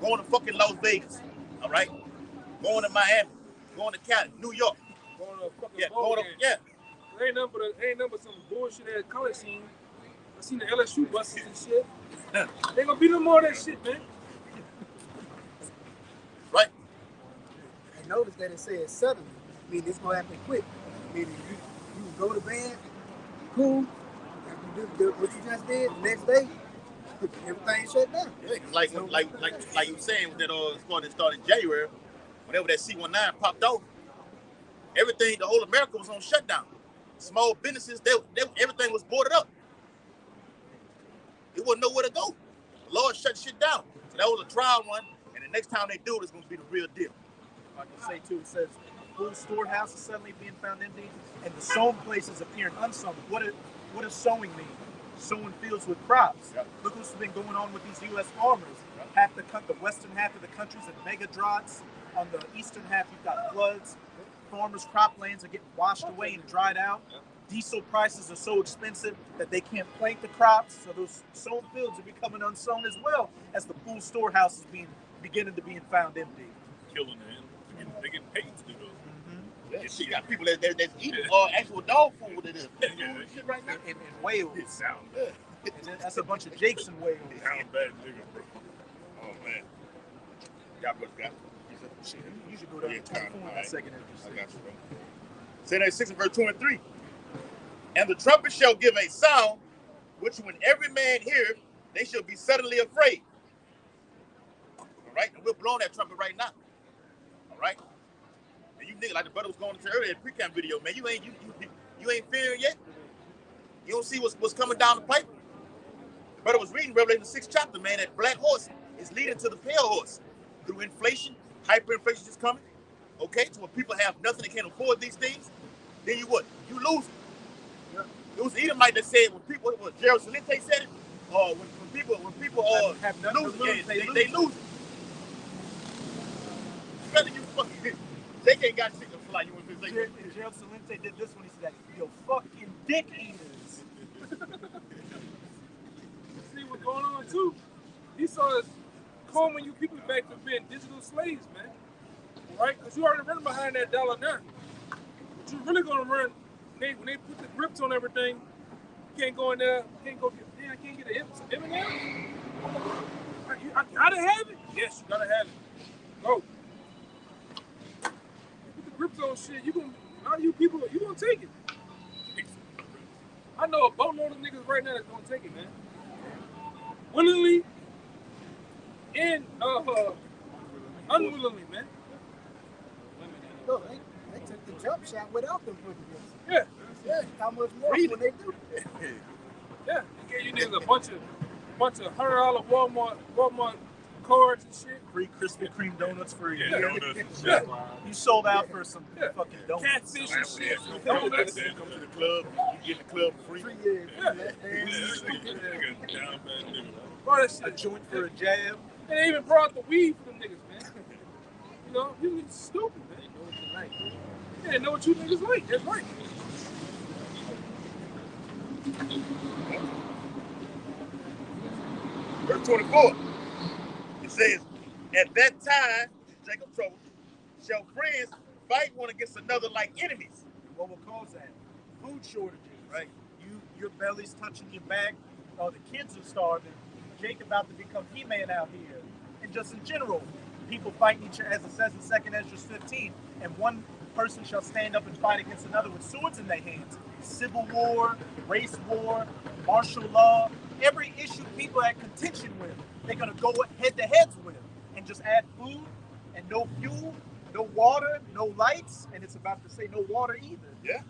Going to fucking Las Vegas, all right? Going to Miami, going to Cali, New York. Going to a fucking Yeah, ball going game. to Ain't nothing but some bullshit ass college scene. I seen the LSU buses and shit. Ain't gonna be no more of that shit, man. right. And notice that it says suddenly, meaning it's gonna happen quick. Meaning you go to bed, cool, after you do what you just did, the next day, everything shut down. Yeah, 'cause like you were saying that started in January, whenever that C-19 popped off, everything, the whole America was on shutdown. Small businesses, everything was boarded up. It wasn't nowhere to go. The Lord shut shit down. So that was a trial one, and the next time they do it, it's going to be the real deal. Like I say too, it says full storehouses suddenly being found empty, and the sown places appearing unsown. What does sowing mean? Sowing fields with crops. Yep. Look what's been going on with these U.S. farmers. Half the western half of the country's in mega droughts. On the eastern half, you've got floods. Farmers' croplands are getting washed away and dried out. Diesel prices are so expensive that they can't plant the crops, so those sown fields are becoming unsown as well as the full storehouses beginning to being found empty. Killing them. They get paid to do those. Mm-hmm. Yeah, you got people that's eating actual dog food that is shit right now. In Wales. It sounds good. And that's a bunch of Jakes in Wales. Sound bad, nigga, bro. Oh, man. God bless God. Shit, you should go down to 24 in that second I interest. got you, bro. Say that 6 verse 2 and 3. And the trumpet shall give a sound, which when every man hear, they shall be suddenly afraid. All right? And we're blowing that trumpet right now. All right? And you nigga, like the brother was going into earlier, the pre-camp video, man, you ain't fearing yet? You don't see what's coming down the pipe? The brother was reading Revelation 6th chapter, man, that black horse is leading to the pale horse. Through inflation, hyperinflation is coming. Okay, so when people have nothing, they can't afford these things, then you what? You lose it. It was Edomite that said when people, what Gerald Salente said it, when people Have nothing lose to lose, it, they they lose it. Brother, you fucking, JK got shit to fly. You want to say? Gerald Salente did this when he said, "Yo, fucking dick eaters." See what's going on too. He saw us calling you people back to being digital slaves, man. Right? Because you already running behind that dollar now. But you're really gonna run when they put the grips on everything. You can't go in there. You can't go get. I can't get an M&M. I gotta have it. Yes, you gotta have it. Go. Put the grips on shit. You gonna a lot of you people. You gonna take it. I know a boatload of niggas right now that's gonna take it, man. Willingly and unwillingly, man. No, they took the jump shot without them putting this. Yeah, Yeah, how much more Really? when they do? yeah. They gave you niggas a bunch of bunch of $100 Walmart cards and shit. Free Krispy Kreme donuts for a Yeah, year. donuts and Yeah. shit. You sold out for some Yeah. fucking donuts. Catfish and shit. Come Donuts. to the club, you get in the club free. Free, Yeah. Down bad nigga. Bro, that a shit. joint for a jab. And they even brought the weed for them niggas, man. You know, you niggas stupid, man. They know what you like. Yeah, they know what you niggas like. That's right. Verse 24. It says, at that time, Jacob trouble, shall friends fight one against another like enemies. What will cause that? Food shortages, right? Your belly's touching your back. The kids are starving. Jake about to become He-Man out here. And just in general, people fighting each other, as it says in 2 Ezra 15, and one person shall stand up and fight against another with swords in their hands. Civil war, race war, martial law, every issue people had contention with, they're going to go head-to-heads with and just add food and no fuel, no water, no lights, and it's about to say no water either. Yeah.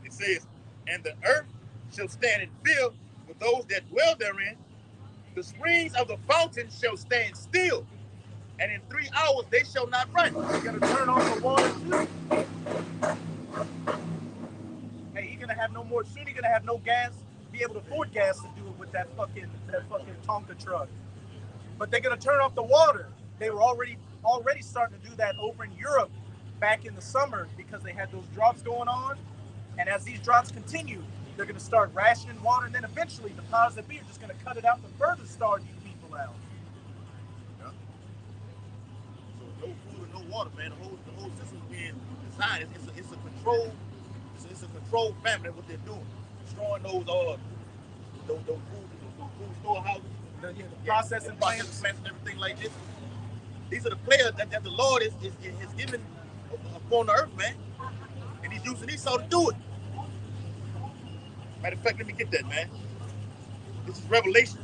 It says, and the earth shall stand and fill with those that dwell therein. The springs of the fountain shall stand still, and in 3 hours they shall not run. You're going to turn on the water too. Hey, you're going to have no more, soon you're going to have no gas, be able to afford gas to do it with that fucking Tonka truck. But they're going to turn off the water. They were already starting to do that over in Europe back in the summer because they had those droughts going on. And as these droughts continue, they're going to start rationing water, and then eventually the powers that be are just going to cut it out to further starve you people out. Yeah. So no food and no water, man. The whole system is being designed. It's a control. It's a controlled famine. What they're doing, destroying those food storehouses, The processing plants. and everything like this. These are the players that the Lord is given upon the earth, man. And he's using Esau to do it. Matter of fact, let me get that, man. This is Revelation.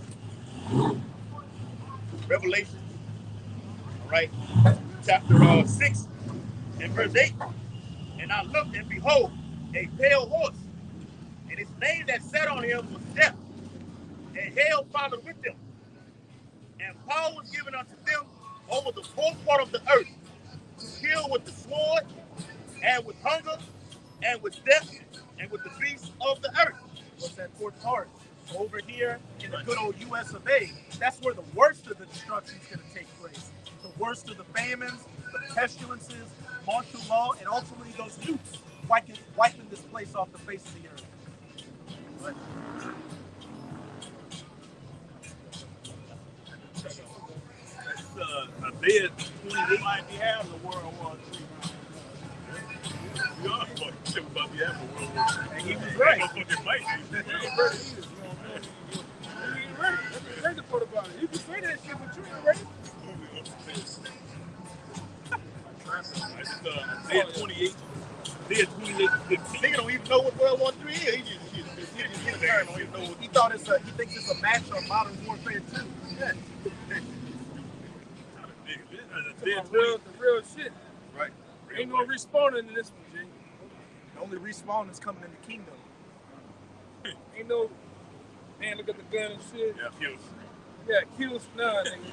Revelation, all right, chapter 6 and verse 8. And I looked, and behold, a pale horse, and his name that sat on him was Death, and hell followed with them. And power was given unto them over the fourth part of the earth, to kill with the sword, and with hunger, and with death, and with the beasts of the earth. What's that fourth part? Over here in the good old US of A, that's where the worst of the destruction is going to take place. The worst of the famines, the pestilences, martial law, and ultimately those nukes wiping this place off the face of the earth. But, Isaiah 28 might be having a World War III. We are fucking shit about to have a World War III. and he was right. Fucking might be. You ain't ready. That's the crazy part about it. You can say that shit, but you ain't ready. Isaiah 28. Isaiah 28:15. Nigga don't even know what World War III is. He thinks it's a match on Modern Warfare 2. Yeah. The real shit. Right. Ain't no respawning in this one, G. The only respawn is coming in the kingdom. Ain't no, man, look at the gun and shit. Yeah, kills. Yeah, kills, nah, nigga.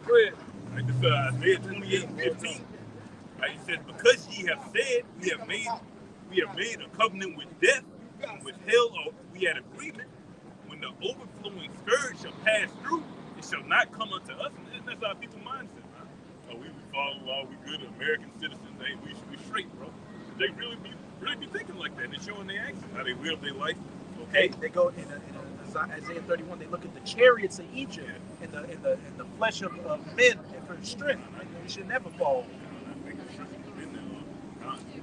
Go ahead. Right, this Isaiah 28:15. Right, it says, because ye have said, we have made a covenant with death, with hell, or we had agreement. When the overflowing scourge shall pass through, it shall not come unto us. And that's our people mindset, man. Oh, we follow law, we good American citizens. Hey, we straight, bro. They really be thinking like that. They're showing their actions, how they live their life. Okay. They go in Isaiah 31. They look at the chariots of Egypt and the flesh of men and for strength. Right? We should never fall.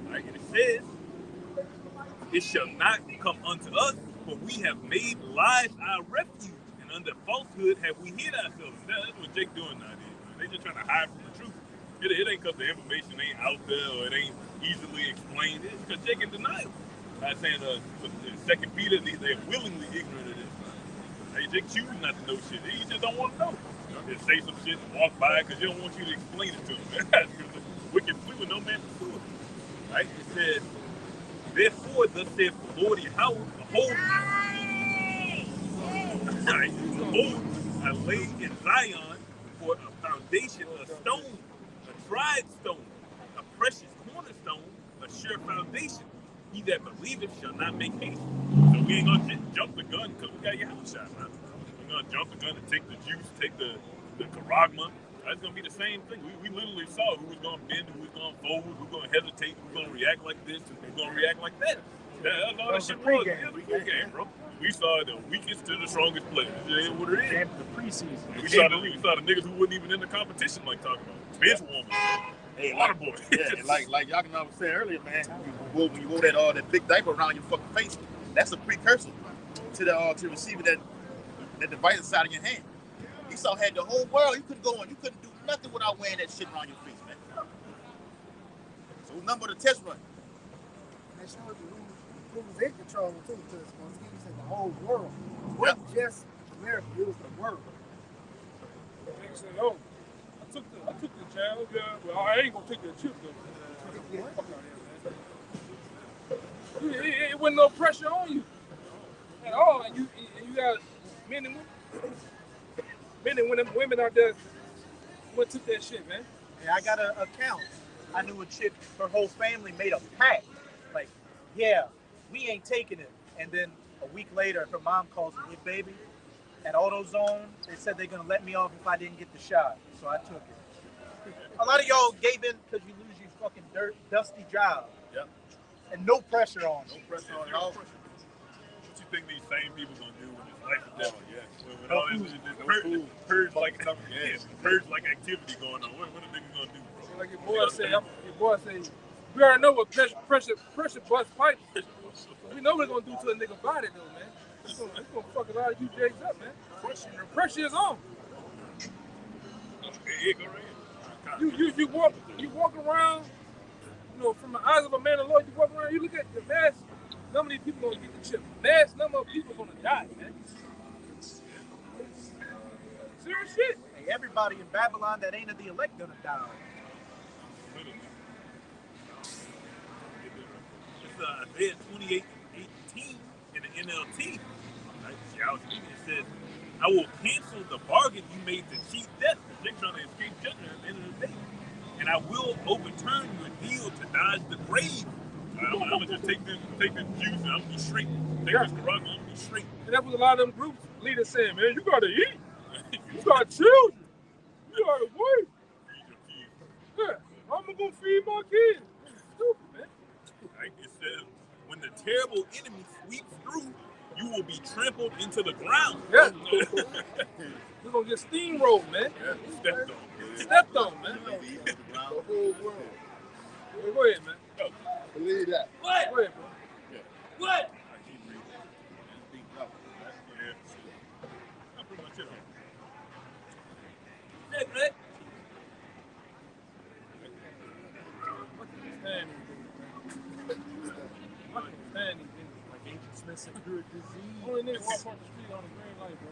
Like it says, it shall not come unto us, for we have made lies our refuge, and under falsehood have we hid ourselves. That's what Jake doing nowadays. Man. They just trying to hide from the truth. It ain't because the information ain't out there or it ain't easily explained. It's because Jake in denial. I'm saying in 2 Peter, they're willingly ignorant of this. Hey, Jake choosing not to know shit. He just don't want to know. Just say some shit and walk by because you don't want you to explain it to him. Wicked flee with no man pursue it. Right? It says, therefore, thus saith the Lord Yahweh, behold, Right? Behold, I lay in Zion for a foundation, a stone, a tried stone, a precious cornerstone, a sure foundation. He that believeth shall not make haste. So we ain't gonna just jump the gun because we got your house shot, man. We're gonna jump the gun and take the juice, take the charagma. That's gonna be the same thing. We literally saw who was gonna bend, who was gonna fold, who was gonna hesitate, who was gonna react like this, and who's gonna react like that. That's all that shit was. It was a pregame, bro. We saw the weakest to the strongest players. It is what it is. The preseason. We saw the niggas who wasn't even in the competition, like talking about bench warmers. Hey, Water boy. Yeah, and like y'all can was saying earlier, man. When you wore that big diaper around your fucking face, that's a precursor to receiving that device inside of your hand. Esau had the whole world. You couldn't go on. You couldn't do nothing without wearing that shit around your face, man. So number the test run. They showed you who was in control too, because once again, you said the whole world. It wasn't just America, it was the world. Nigga said, oh, I took the challenge. Well, I ain't gonna take that chip though. Yeah. Fuck out here, man. It wasn't no pressure on you at all. And you got men and women out there who took that shit, man. And I got an account. I knew a chick, her whole family made a pact. Like, yeah, we ain't taking it. And then a week later, her mom calls me, hey, baby, at AutoZone, they said they're going to let me off if I didn't get the shot. So I took it. A lot of y'all gave in because you lose your fucking dusty job. Yep. And no pressure on No you. pressure on y'all. What you think these same people gonna do when it's life or death? When all this purge like activity going on. What are niggas gonna do, bro? Like your boy said, we already know what pressure bust pipes. We know what it's gonna do to a nigga body though, man. It's gonna fuck a lot of you Jakes up, man. Pressure is on. You walk around, you know, from the eyes of a man of the Lord, you walk around, you look at the mass number of people gonna get the chip. Mass number of people gonna die, man. Serious shit. Hey, everybody in Babylon that ain't of the elect gonna die. It's Isaiah 28:18 in the NLT. Right? It says, I will cancel the bargain you made to cheat death. They're trying to escape judgment at the end of the day. And I will overturn your deal to dodge the grave. I'm gonna just take this juice and I'm gonna be straight. Take this Corona, I'm gonna be straight. And that was a lot of them groups leaders saying, man, you gotta eat. You got children. You gotta work. Yeah, I'm gonna feed my kids. Stupid, man. Right? It says, when the terrible enemy sweeps through, you will be trampled into the ground. Yeah. We're gonna get steamrolled, man. Stepped on. Stepped on, man. The whole world. Go ahead, man. Believe that. What? Go ahead, bro. Yeah. What? I keep reading. That's deep up. Yeah. That's pretty much it. Hey, man. What can you stand these things, man? What can you stand these things? Like Agent Smith said, you're a disease. Only nigga walk on the street on the green light, bro.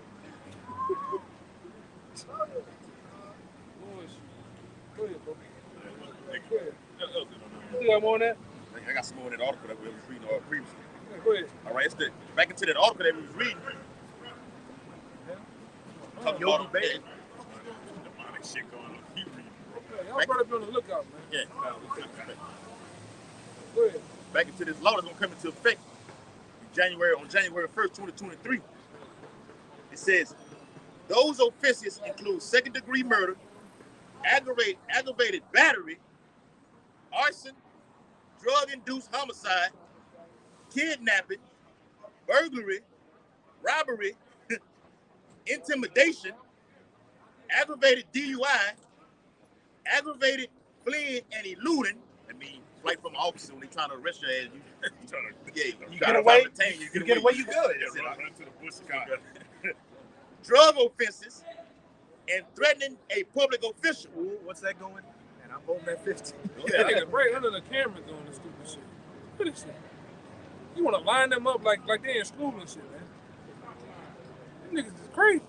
Bullshit. Go ahead, bro. Go ahead. You think I'm on that? I got some more in that article that we was reading previously. Yeah, go ahead. All right, back into that article that we was reading. Talking about Baby. Demonic shit going on. Keep reading, bro. Yeah, y'all better be on the lookout, man. Yeah. Go ahead. Back into this law that's gonna come into effect on January 1st, 2023. It says those offenses include second-degree murder, aggravated battery, arson, drug-induced homicide, kidnapping, burglary, robbery, intimidation, aggravated DUI, aggravated fleeing and eluding. I mean, flight from an officer when they trying to arrest your ass. You Get away, you you get away, you good. Yeah, run to the bush. Drug offenses and threatening a public official. Ooh, what's that going? And I'm holding that 15. That nigga right under the camera doing this stupid shit. Look at this shit. You want to line them up like they in school and shit, man. Them niggas is crazy.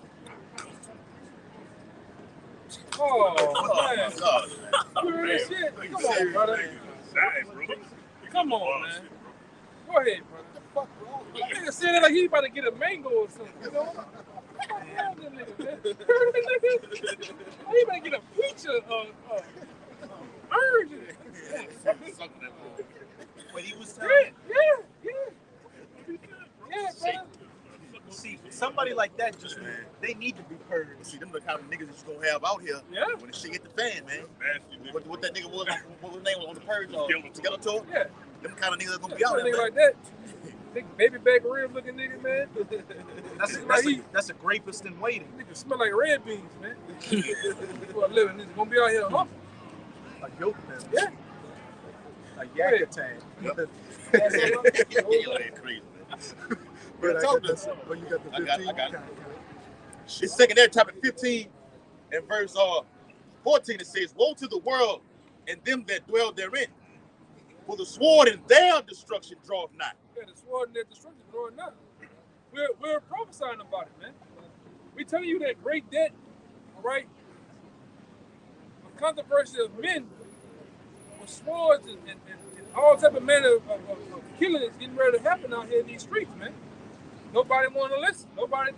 Oh, man. God. You heard that shit? Come on, brother. Come on, man. Go ahead, brother. Nigga said it like he about to get a mango or something, you know? Hell, that nigga, man. Heard that nigga? How you gonna get a picture of urge? When he was Yeah, brother. see, somebody like that just they need to be purged. See, them the kind of niggas that you gonna have out here Yeah. when the shit hit the fan, man. Nasty nigga. What that nigga was, what was his name on the purge? Skeletor? Yeah. Them kind of niggas that gonna be Yeah, out a there, nigga man. like that. Big baby back rib looking nigga, man. That's a rapist in waiting. Nigga smell like red beans, man. For a living, nigga gonna be out here humble. A yoke man. Yeah. A yak attack. Yeah, that's crazy, man. But I talk got this. Well, you got the I 15. got it. It's second there, chapter 15, and verse 14. It says, "Woe to the world and them that dwell therein, for the sword in their destruction draweth nigh." Yeah, the sword and their destruction drawing nigh. We're prophesying about it, man. We telling you that great debt, all right, a controversy of men with swords and all type of manner of killing is getting ready to happen out here in these streets, man. Nobody want to listen. Everybody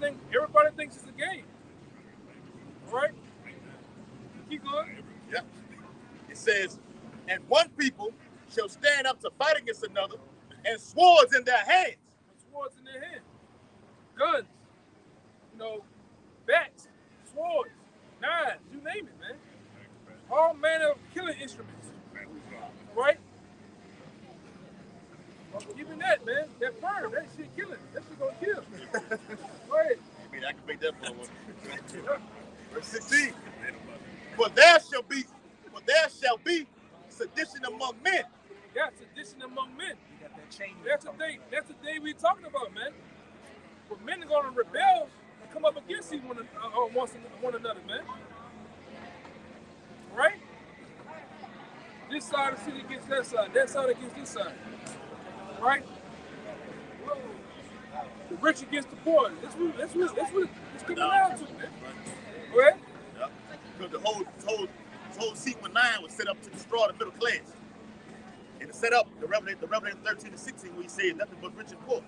thinks it's a game. All right? Keep going. Yeah. It says, "And one people shall stand up to fight against another, and swords in their hands." Swords in their hand. Guns. Bats, swords, knives, you name it, man. All manner of killing instruments. All right? Even that, man. That perm, that shit killing. That shit gonna kill. Go ahead. I mean, I can make that for one. Verse 16. For there shall be sedition among men. Yeah, sedition among men. You got that chain. That's the day we talking about, man. Where men are gonna rebel and come up against one another, man. Right? This side of the city against that side against this side. Right? The rich against the poor. That's what it's coming down to, man. Go ahead. Yeah. Because the whole sequence 9 was set up to destroy the middle class. And it's set up, the Revelation 13 and 16, where he said nothing but rich and poor.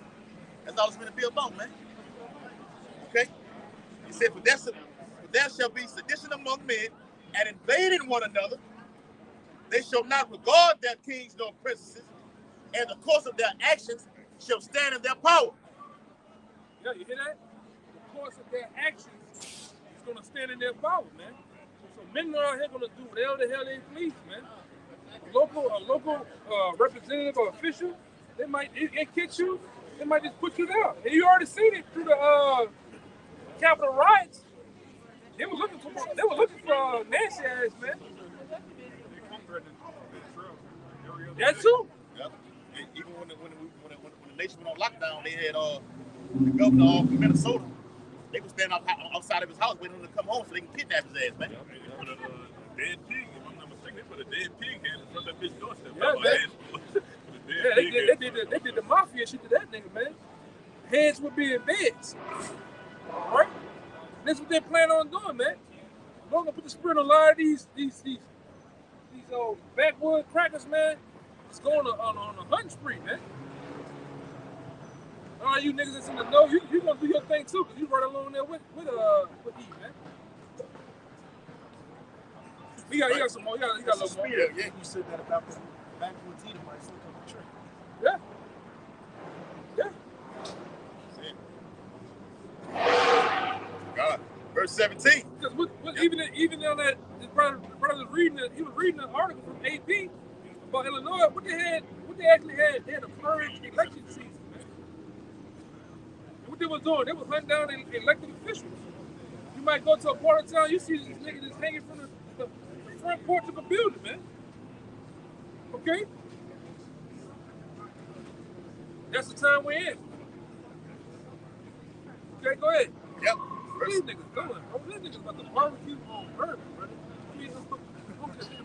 That's all it's going to be about, man. Okay? He said, for there shall be sedition among men, and invading one another. They shall not regard their kings nor princesses, and the course of their actions shall stand in their power. Yeah, you hear that? The course of their actions is going to stand in their power, man. So men are out here going to do whatever the hell they please, man. A local representative or official, it catch you, they might just put you down. And you already seen it through the Capitol riots. They were looking for Nancy ass, man. That too. Yep. And even when the nation went on lockdown, they had the governor of Minnesota. They would stand outside of his house waiting for him to come home so they can kidnap his ass, man. They put a dead pig, if I'm not mistaken, they put a dead pig in front of that bitch doorstep. They did the mafia shit to that nigga, man. Heads would be in beds. Right? That's what they plan on doing, man. We're gonna put the spirit on a lot of these old backwood crackers, man. It's going on a hunting spree, man. All you niggas that's in the know, you gonna do your thing too, cause you right along there with E, man. He got some more. He got a little more. Yeah, you said that about the backwoods Edomites. Look on the tree. Yeah. God. Verse 17. Because even on that, his brother was reading it. He was reading an article from AP about Illinois. What they actually had, they had a purge election season, man. And what they was doing, they was hunting down elected officials. You might go to a part of town, you see this nigga just hanging from the front porch of a building, man. Okay? That's the time we're in. Okay, go ahead. Yep. These niggas going. These niggas about to barbecue on murder, brother. I mean,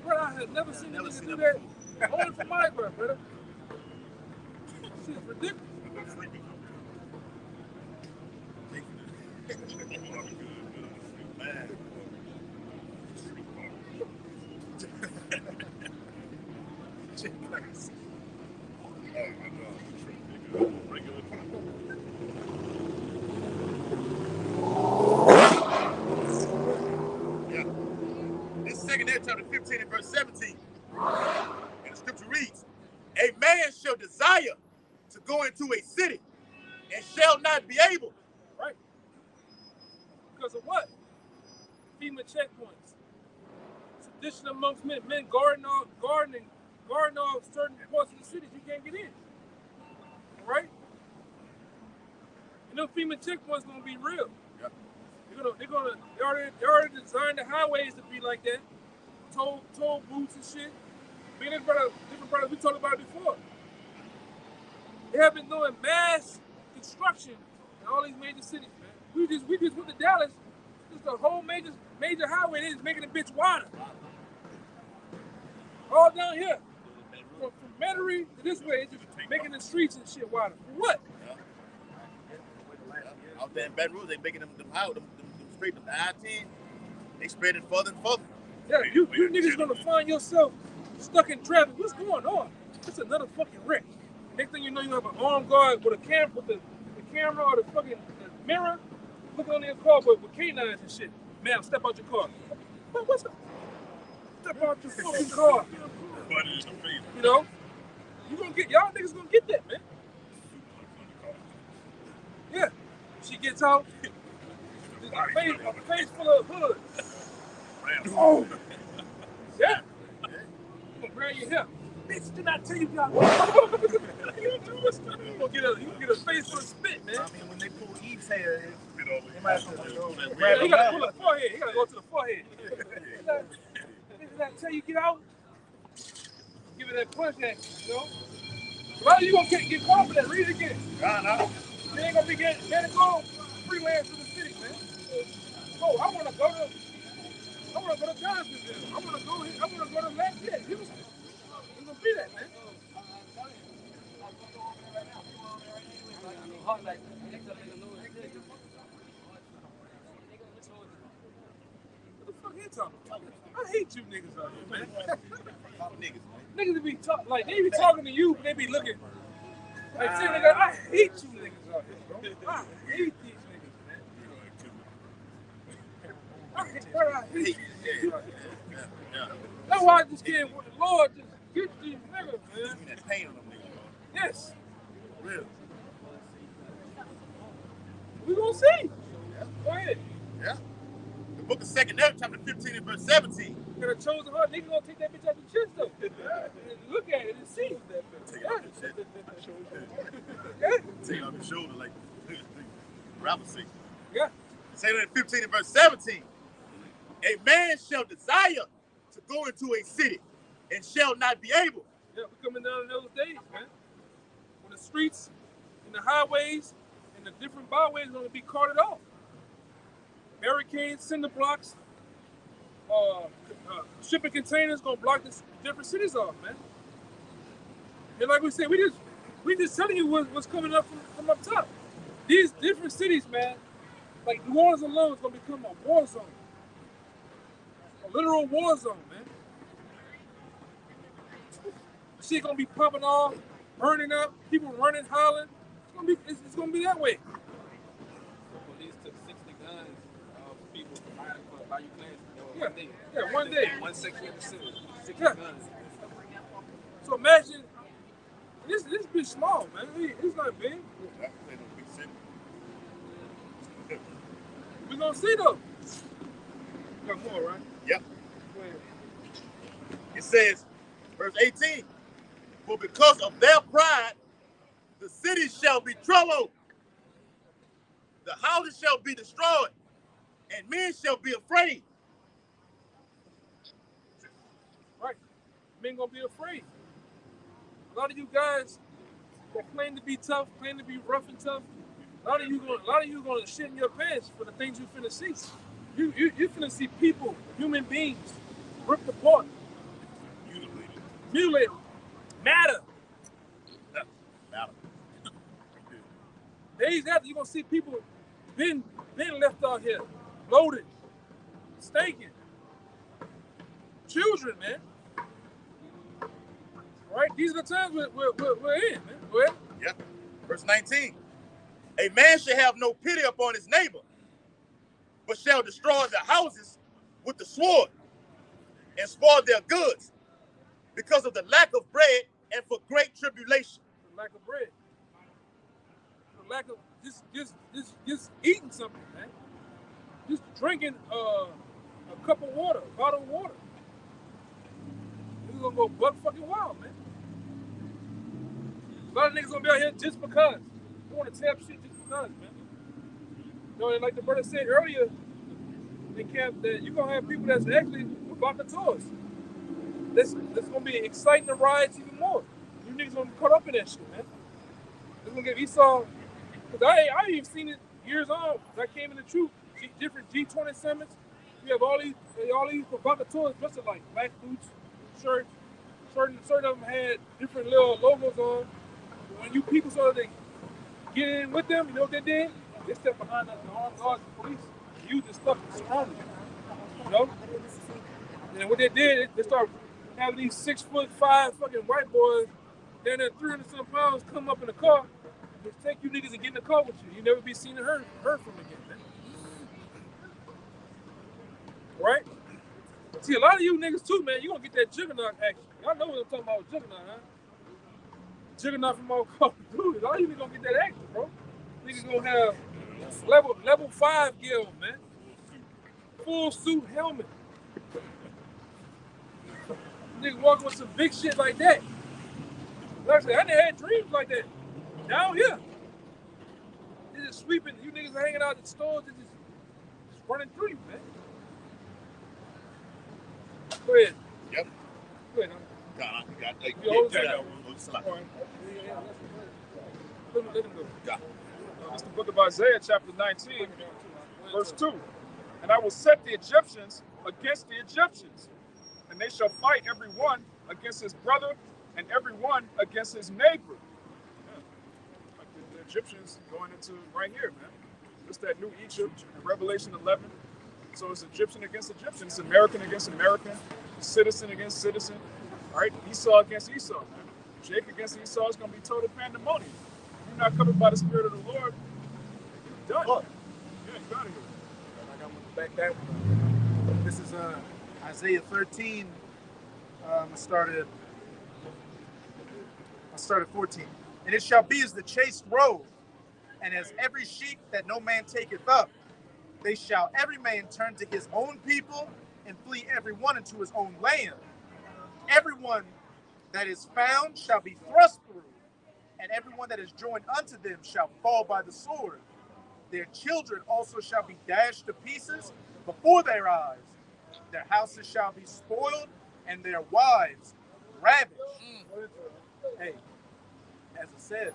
brother, I have never seen a nigga do that. Only for my brother. This is ridiculous. Man. Regular. chapter 15 and verse 17. And the scripture reads, a man shall desire to go into a city and shall not be able. Right. Because of what? FEMA checkpoints. Sedition amongst men guarding off certain parts of the cities you can't get in. Right? And those FEMA checkpoints gonna be real. Yep. They already designed the highways to be like that. Toll booths and shit. Me and different brothers, we talked about it before. They have been doing mass construction in all these major cities, man. We just went to Dallas. Just the whole major highway. They just making the bitch wider. All down here. From Metairie to this way, it's just making the streets and shit wider. For what? Out there in Baton Rouge, they making them straight, them I-10, they spread it further and further. Yeah, you niggas gonna find yourself stuck in traffic. What's going on? It's another fucking wreck. Next thing you know, you have an armed guard with a camera, with the camera or the fucking mirror, looking on your car with canines and shit. Ma'am, step out your car. What's up? Step out your fucking car. You know, y'all niggas gonna get that, man. Yeah, she gets out. A face full of hood. Oh, yeah. You gonna grab your hair. Bitch, did I tell you guys? You gonna get a face full of spit, man. I mean, when they pull Eve's hair, they might have to go. Yeah, he gotta pull the forehead. He gotta go to the forehead. Did I tell you get out? Give it that punch action, you know? A lot of you gonna get caught for that. Read it again. No. You ain't gonna be getting go freelance to the city, man. Oh, I wanna go to Johnsonville. I wanna go to Lafayette, Houston. It's gonna be that, man. What the fuck you talking about? I hate you niggas out here, man. Niggas be talking like they be talking to you, but they be looking like saying, nigga, I hate you niggas out here, bro. I hate these niggas, man. I hate these niggas out here. That's why I just can't with the Lord just get these niggas, man. That pain on them niggas, bro. Yes. Real. We gonna see. Go ahead. Yeah. The book of 2 Nephi, chapter 15 and verse 17. You got a chosen heart, nigga gonna take that bitch out the chest though. Look at it and see. Take it off your shit. Yeah. Take it off your shoulder like rapper say. Yeah. 2 Nephi 15 and verse 17. A man shall desire to go into a city and shall not be able. Yeah, we're coming down in those days, man. When the streets and the highways and the different byways are gonna be carted off. Barricades, cinder blocks, shipping containers gonna block the different cities off, man. And like we said, we just telling you what's coming up from up top. These different cities, man, like New Orleans alone is gonna become a war zone. A literal war zone, man. Shit gonna be popping off, burning up, people running, hollering. It's gonna be that way. Police took 60 guns of people for Bayou Clans. Yeah, yeah, one day. One section of the city, 60 Yeah. guns. So imagine, this bitch small, man. It's not big. We gonna see though. Got more, right? Yep. Go ahead. It says, verse 18, for because of their pride, the city shall be troubled, the houses shall be destroyed, and men shall be afraid. Right. Men gonna be afraid. A lot of you guys that claim to be tough, claim to be rough and tough, a lot of you gonna shit in your pants for the things you finna see. You finna see people, human beings, ripped apart, mutilated, matter. Days after, you're gonna see people been left out here, loaded, stinking. Children, man. Right? These are the times we're in, man. Go ahead. Yep. Verse 19. A man shall have no pity upon his neighbor, but shall destroy the houses with the sword. and spoil their goods because of the lack of bread and for great tribulation. The lack of bread. The lack of just eating something, man. Just drinking a cup of water, a bottle of water. Niggas gonna go buck fucking wild, man. A lot of niggas gonna be out here just because. They wanna tap shit just because, man. You know, and like the brother said earlier, they can't, that you're gonna have people that's actually provocateurs. That's gonna be exciting the riots even more. You niggas gonna be caught up in that shit, man. It's gonna get Esau, cause I even seen it years on. I came in the truth, different G20 summits. You have all these provocateurs dressed like black boots, shirts. Certain of them had different little logos on. When you people started to get in with them, you know what they did? They stepped behind the armed guards and police, used this stuff to surround them. You know? And what they did, they started having these 6'5" fucking white boys, down there 300-some pounds, come up in the car, just take you niggas and get in the car with you. You never be seen and heard from again, man. Right? See, a lot of you niggas too, man, you gonna get that juggernaut action. Y'all know what I'm talking about with juggernaut, huh? Juggernaut from all Call of Duty. A lot of you niggas gonna get that action, bro. Niggas gonna have level 5 gear, man. Full suit helmet. Niggas walking with some big shit like that. Like I said, I done had dreams like that. Down here. They just sweeping. You niggas are hanging out at the stores. They just running through you, man. Go ahead. Yep. Go ahead. Let him go. Yeah. It's the book of Isaiah, chapter 19, verse 2. And I will set the Egyptians against the Egyptians, and they shall fight every one against his brother and every one against his neighbor. Yeah. Like the Egyptians going into right here, man. It's that new Egypt in Revelation 11. So it's Egyptian against Egyptian. It's American against American. Citizen against citizen. All right? Esau against Esau, man. Jacob against Esau is going to be total pandemonium. You're not covered by the Spirit of the Lord. You're done. Oh. Yeah, you're out of here. I got one back that one. This is Isaiah 13. I started 14. And it shall be as the chased roe, and as every sheep that no man taketh up. They shall every man turn to his own people, and flee every one into his own land. Everyone that is found shall be thrust through, and everyone that is joined unto them shall fall by the sword. Their children also shall be dashed to pieces before their eyes. Their houses shall be spoiled, and their wives ravished. Hey, as I said,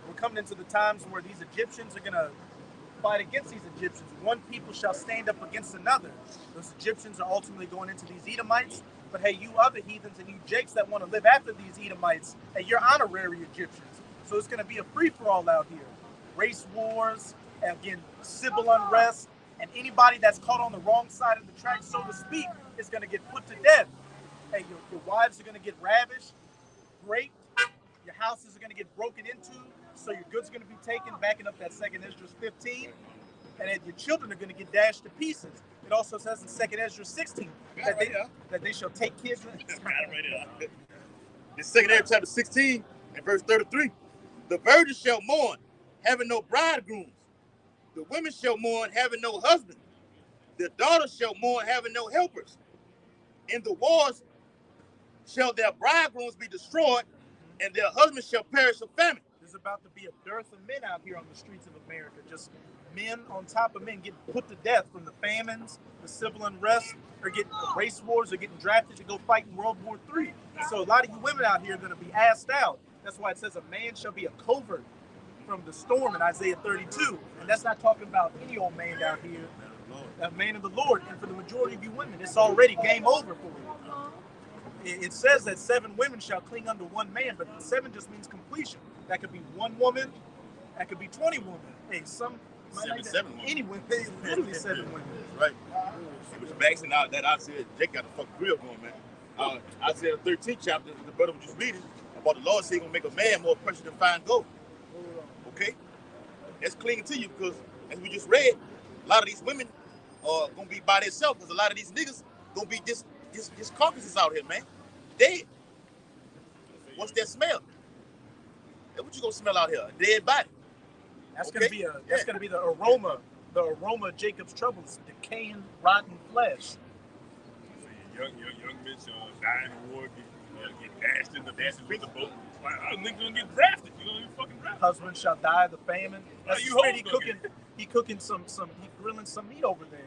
we're coming into the times where these Egyptians are going to fight against these Egyptians. One people shall stand up against another. Those Egyptians are ultimately going into these Edomites. But hey, you other heathens and you Jakes that want to live after these Edomites, hey, you're honorary Egyptians. So it's going to be a free-for-all out here. Race wars, again, civil unrest, and anybody that's caught on the wrong side of the track, so to speak, is going to get put to death. Hey, your wives are going to get ravished, raped. Your houses are going to get broken into, so your goods are going to be taken, backing up that 2nd Esdras 15. And then your children are going to get dashed to pieces. It also says in 2nd Esdras 16 that they shall take kids. In 2nd Esdras chapter 16 and verse 33, the virgins shall mourn, having no bridegrooms. The women shall mourn, having no husband. The daughters shall mourn, having no helpers. In the wars shall their bridegrooms be destroyed, and their husbands shall perish of famine. There's about to be a dearth of men out here on the streets of America. Just men on top of men getting put to death from the famines, the civil unrest, or getting race wars, or getting drafted to go fight in World War III. So a lot of you women out here are going to be asked out. That's why it says a man shall be a covert from the storm in Isaiah 32. And that's not talking about any old man out here, a man of the Lord. And for the majority of you women, it's already game over for you. It says that 7 women shall cling unto one man, but 7 just means completion. That could be 1 woman, that could be 20 women. Hey, some 77 women. Any women, literally 7 women. Right. Which backs in out that Isaiah, Jake got the fucking real going, man. Isaiah 13 chapter, the brother was just reading about the Lord saying he's gonna make a man more precious than fine gold. Okay? That's clinging to you because, as we just read, a lot of these women are gonna be by themselves because a lot of these niggas gonna be just this carcasses out here, man. Dead. What's that smell? What you gonna smell out here? A dead body. That's Okay. gonna be the aroma of Jacob's troubles, decaying, rotten flesh. Young men die in the war, get dashed in the pieces with the boat. Niggas gonna get drafted. You gonna get fucking drafted. Husband shall die the famine. That's you straight. hope He cooking some he grilling some meat over there.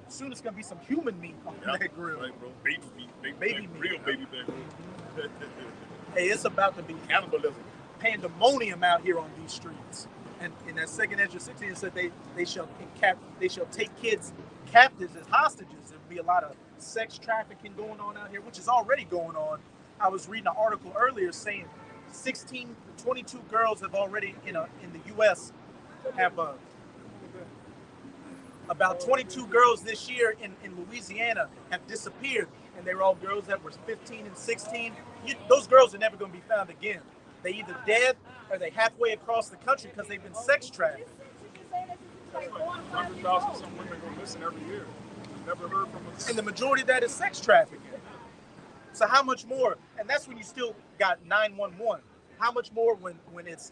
Soon it's gonna be some human meat on that grill. Right, bro. Baby meat. Baby meat. Real baby back. Hey, it's about to be Cannibalism. pandemonium out here on these streets. And in that second Ezra 16 it said they shall take kids captives as hostages. There'll be a lot of sex trafficking going on out here, which is already going on. I was reading an article earlier saying 16 to 22 girls have already in the U.S. have about 22 girls this year in Louisiana have disappeared, and they were all girls that were 15 and 16. Those girls are never going to be found again. They either dead or they halfway across the country because they've been sex trafficked. 100,000 some women go missing every year. Never heard from them. And the majority of that is sex trafficking. So how much more? And that's when you still got 911. How much more when it's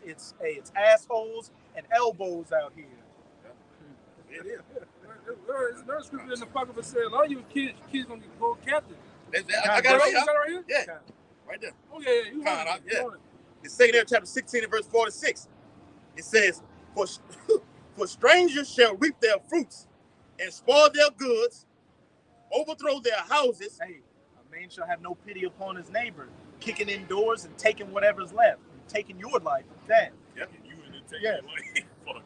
assholes and elbows out here? It is. There's another scripture in the Apocrypha said, a lot of you kids gonna go captive. I got it right You got here. it right here? Yeah, right there. Oh yeah, you Kind want of, it. yeah. You want it. It's 2 Ezra chapter 16 and verse 46. It says, For strangers shall reap their fruits and spoil their goods, overthrow their houses. Hey, a man shall have no pity upon his neighbor, kicking in doors and taking whatever's left, and taking your life with that. Yep. You and the take Yeah. Fuck.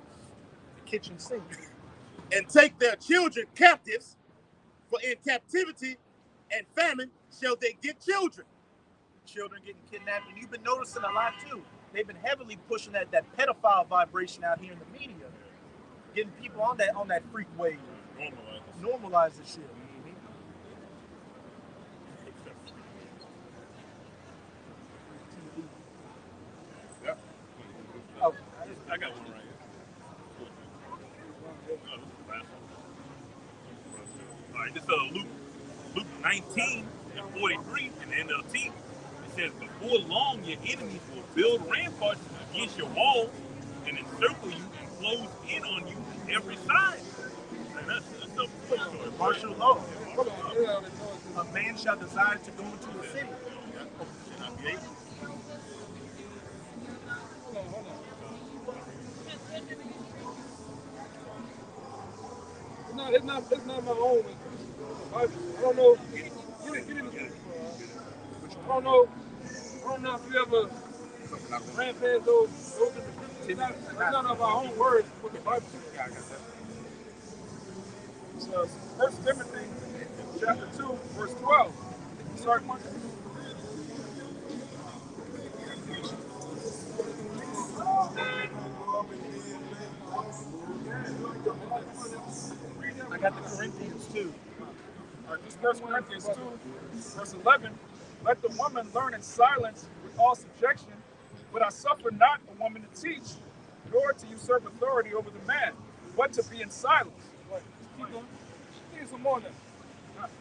The kitchen sink. And take their children captives, for in captivity and famine shall they get children. Children getting kidnapped, and you've been noticing a lot too. They've been heavily pushing that pedophile vibration out here in the media, getting people on that freak wave, normalize this shit. Yep. Oh, I got one right here. All right, this is Luke 19 and 43 in the NLT. It says, before long your enemies will build ramparts against your walls and encircle you and close in on you from every side. And that's a story. martial law. Hold on, yeah, they know it. A man shall desire to go into a city. Hold on. It's not my own. I don't know. Get in the I don't know if you ever ran past those in the scriptures. It's not of our own words, what the Bible says. So, 1 Timothy chapter 2, verse 12. Sorry, Mark. I got the Corinthians too. This 1 Corinthians 2, verse 11. Let the woman learn in silence with all subjection, but I suffer not a woman to teach, nor to usurp authority over the man, but to be in silence. Keep going. Need some more than.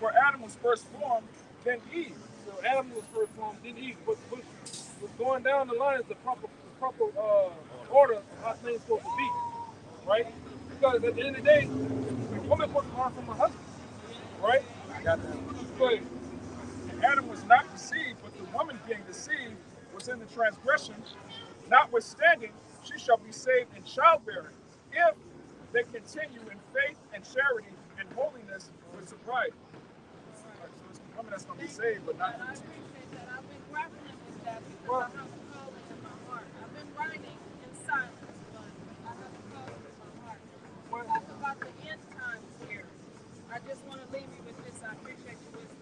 For Adam was first formed, then Eve. So Adam was first formed, then Eve. What's going down the line is the proper order of how things are supposed to be, right? Because at the end of the day, the woman supposed to learn from her husband, right? I got that. But Adam was not deceived, but the woman being deceived was in the transgression. Notwithstanding, she shall be saved in childbearing if they continue in faith and charity and holiness with sobriety. Right, so it's the woman that's going to be saved, but not I appreciate that. I've been grappling with that because I have a calling in my heart. I've been writing in silence, but I have a calling in my heart. You talk about the end times here. I just want to leave you with this. I appreciate your wisdom.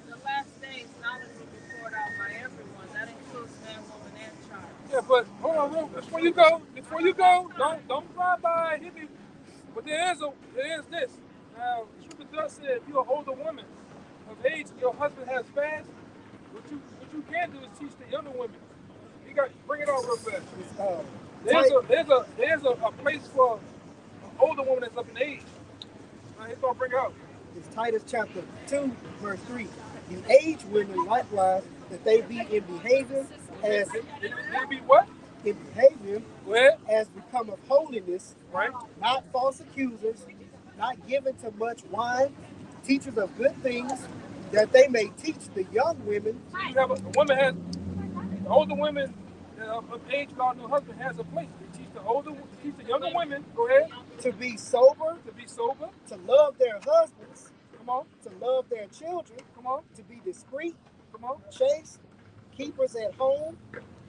In the last days, knowledge will be poured out by everyone. That includes man, woman, and child. Yeah, but hold on, real before you go, don't drive by and hit me. But there is this. Now, the scripture does say if you're an older woman of age, your husband has fast. What you can do is teach the younger women. You got bring it on real fast. There's a place for an older woman that's up in age. Now he's gonna bring it out. is Titus chapter 2, verse 3. You aged women likewise, that they be in behavior as They be what? in behavior Go ahead. as becometh holiness, Right. not false accusers, not given to much wine, teachers of good things, that they may teach the young women. You have a woman has the older women of age without no husband has a place. They teach the younger women. Go ahead. To be sober, To be sober. to love their husbands, Come on. to love their children, Come on. to be discreet, Come on. chaste, keepers at home,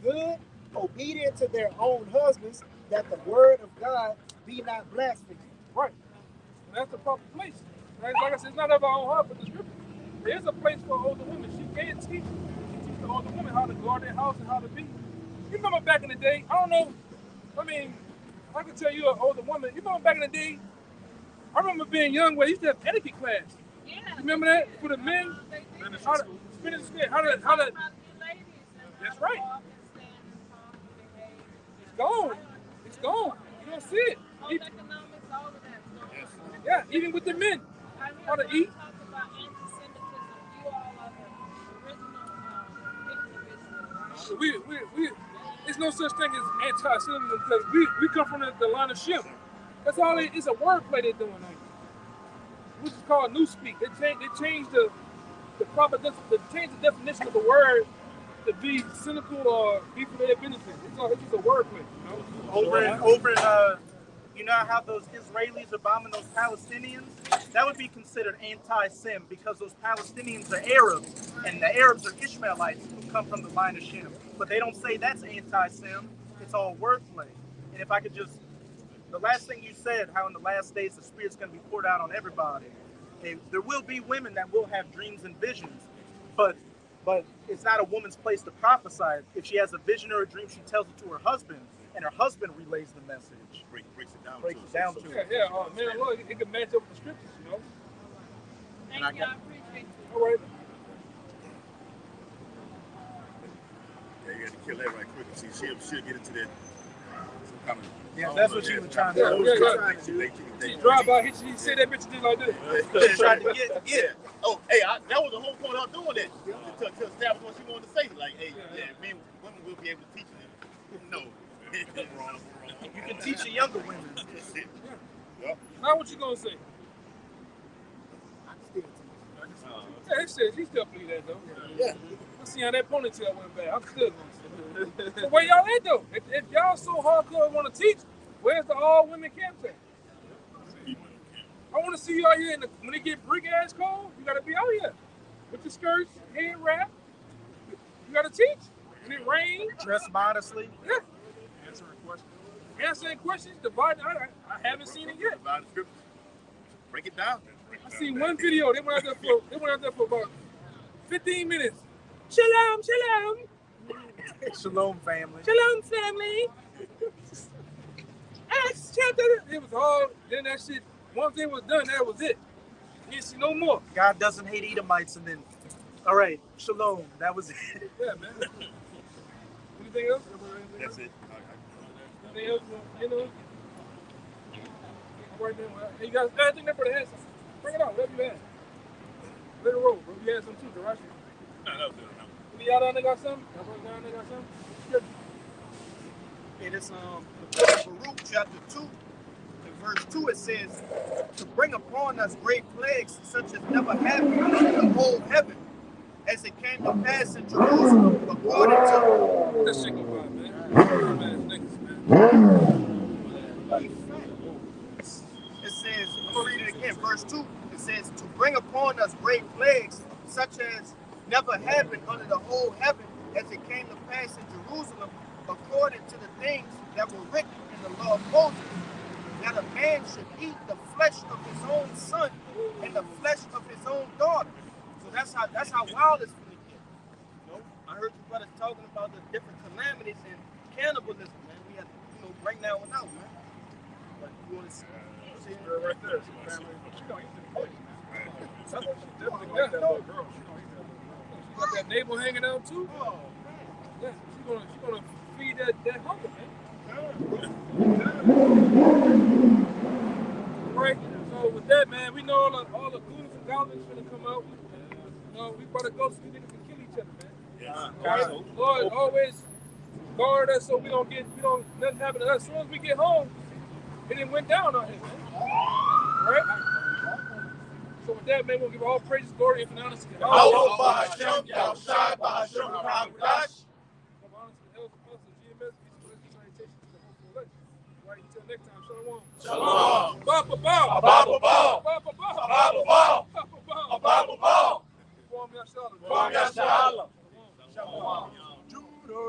good, obedient to their own husbands, that the word of God be not blasphemed. Right. And that's the proper place. Right? Like I said, it's not of our own heart, but the scripture. There is a place for older women. She can teach. She teach the older women how to guard their house and how to be. You remember back in the day? I don't know. I mean, I can tell you an older woman. You remember back in the day? I remember being young where they used to have etiquette class. Yeah. You remember that for the men? How to finish the how to. That's right. It's gone. It's gone. You don't see it. Home economics, all of that. Yeah, even with the men. How to eat. Talk about anti-Semitism. You all are the original victims, right? There's no such thing as anti-Semitism because we come from the line of Shem. That's all it's a wordplay they're doing. Which is called newspeak. They changed the definition of the word to be cynical or be for their benefit. It's just a wordplay, you know? Over in you know how those Israelis are bombing those Palestinians? That would be considered anti-Sem because those Palestinians are Arabs, and the Arabs are Ishmaelites who come from the line of Shem. But they don't say that's anti-Sem. It's all wordplay. And if I could just, the last thing you said, how in the last days the Spirit's going to be poured out on everybody. And there will be women that will have dreams and visions, but it's not a woman's place to prophesy. If she has a vision or a dream, she tells it to her husband, and her husband relays the message. Breaks it down. Breaks it down to her. Yeah, man, look, it can match up with the scriptures, you know? Thank you. I appreciate you. All right. Yeah, you got to kill that right quick. See, she'll get into that. Yeah, that's what she was trying to do. She drive by, he said that bitch did like this. She tried to get. Oh, hey, that was the whole point of doing that. To establish what she wanted to say. Like, hey, men, women will be able to teach them. No. Wrong. You can teach the younger women. Yep. Now what you gonna say? Yeah, she still believe that though. Yeah. Let's see how that ponytail went back. I'm still gonna say that. But where y'all at though? If y'all so hardcore want to teach, where's the all women camp at? I want to see you out here when it get brick ass cold. You gotta be out here with your skirts, head wrap. You gotta teach. When it rain, Dress modestly. yeah. Answering questions. Answering questions. Divide. I haven't seen it yet. Divide the scripture. Break it down. I seen one video. They went out there for about 15 minutes. Shalom, shalom, Shalom, family. shalom, family. Acts chapter. It was all. Then that shit. Once it was done, that was it. You didn't see no more. God doesn't hate Edomites, and then, all right, shalom. That was it. Yeah, man. Anything else? That's it. Anything else? You know. All right, then. Hey, you guys. I think that brother has something. Bring it out. Whatever you had. Let it roll, bro. You had some too, Jarashi. No, that was good. Any y'all down there got something? Y'all broke down there got something? Good. It is the book of Baruch, chapter 2, in verse 2, it says, to bring upon us great plagues such as never happened in the whole heaven, as it came to pass in Jerusalem, according to That shit go by, man. Man, niggas, man. It says, I'm going to read it again, verse 2, it says, to bring upon us great plagues such as never happened under the whole heaven, as it came to pass in Jerusalem, according to the things that were written in the law of Moses, that a man should eat the flesh of his own son and the flesh of his own daughter. So that's how wild it's going to get. You know, I heard you brothers talking about the different calamities and cannibalism, man. We have to, bring that one out, man. But you want to see it Right there. She gonna eat the fish. She definitely gonna eat that little girl. She got that navel hanging out too? Oh, Yeah, she's gonna feed that hunger, man. Right. So with that, man, we know all the gluten goblins finna come out. We better go so we niggas can kill each other, man. Yeah. Lord, always guard us so we don't nothing happen to us. As soon as we get home, it didn't went down on him, man. Right? So with that, man, we'll give all praise, glory, and honor to God. Allah Bahasham, Yahushai Bahasham, Rahmadash. Give honor to the elders, apostles, GMS, peace, and salutation to the hopeful elect. Right, until next time, shalom. Shalom. Ba ba ba. Ba ba ba. Ba ba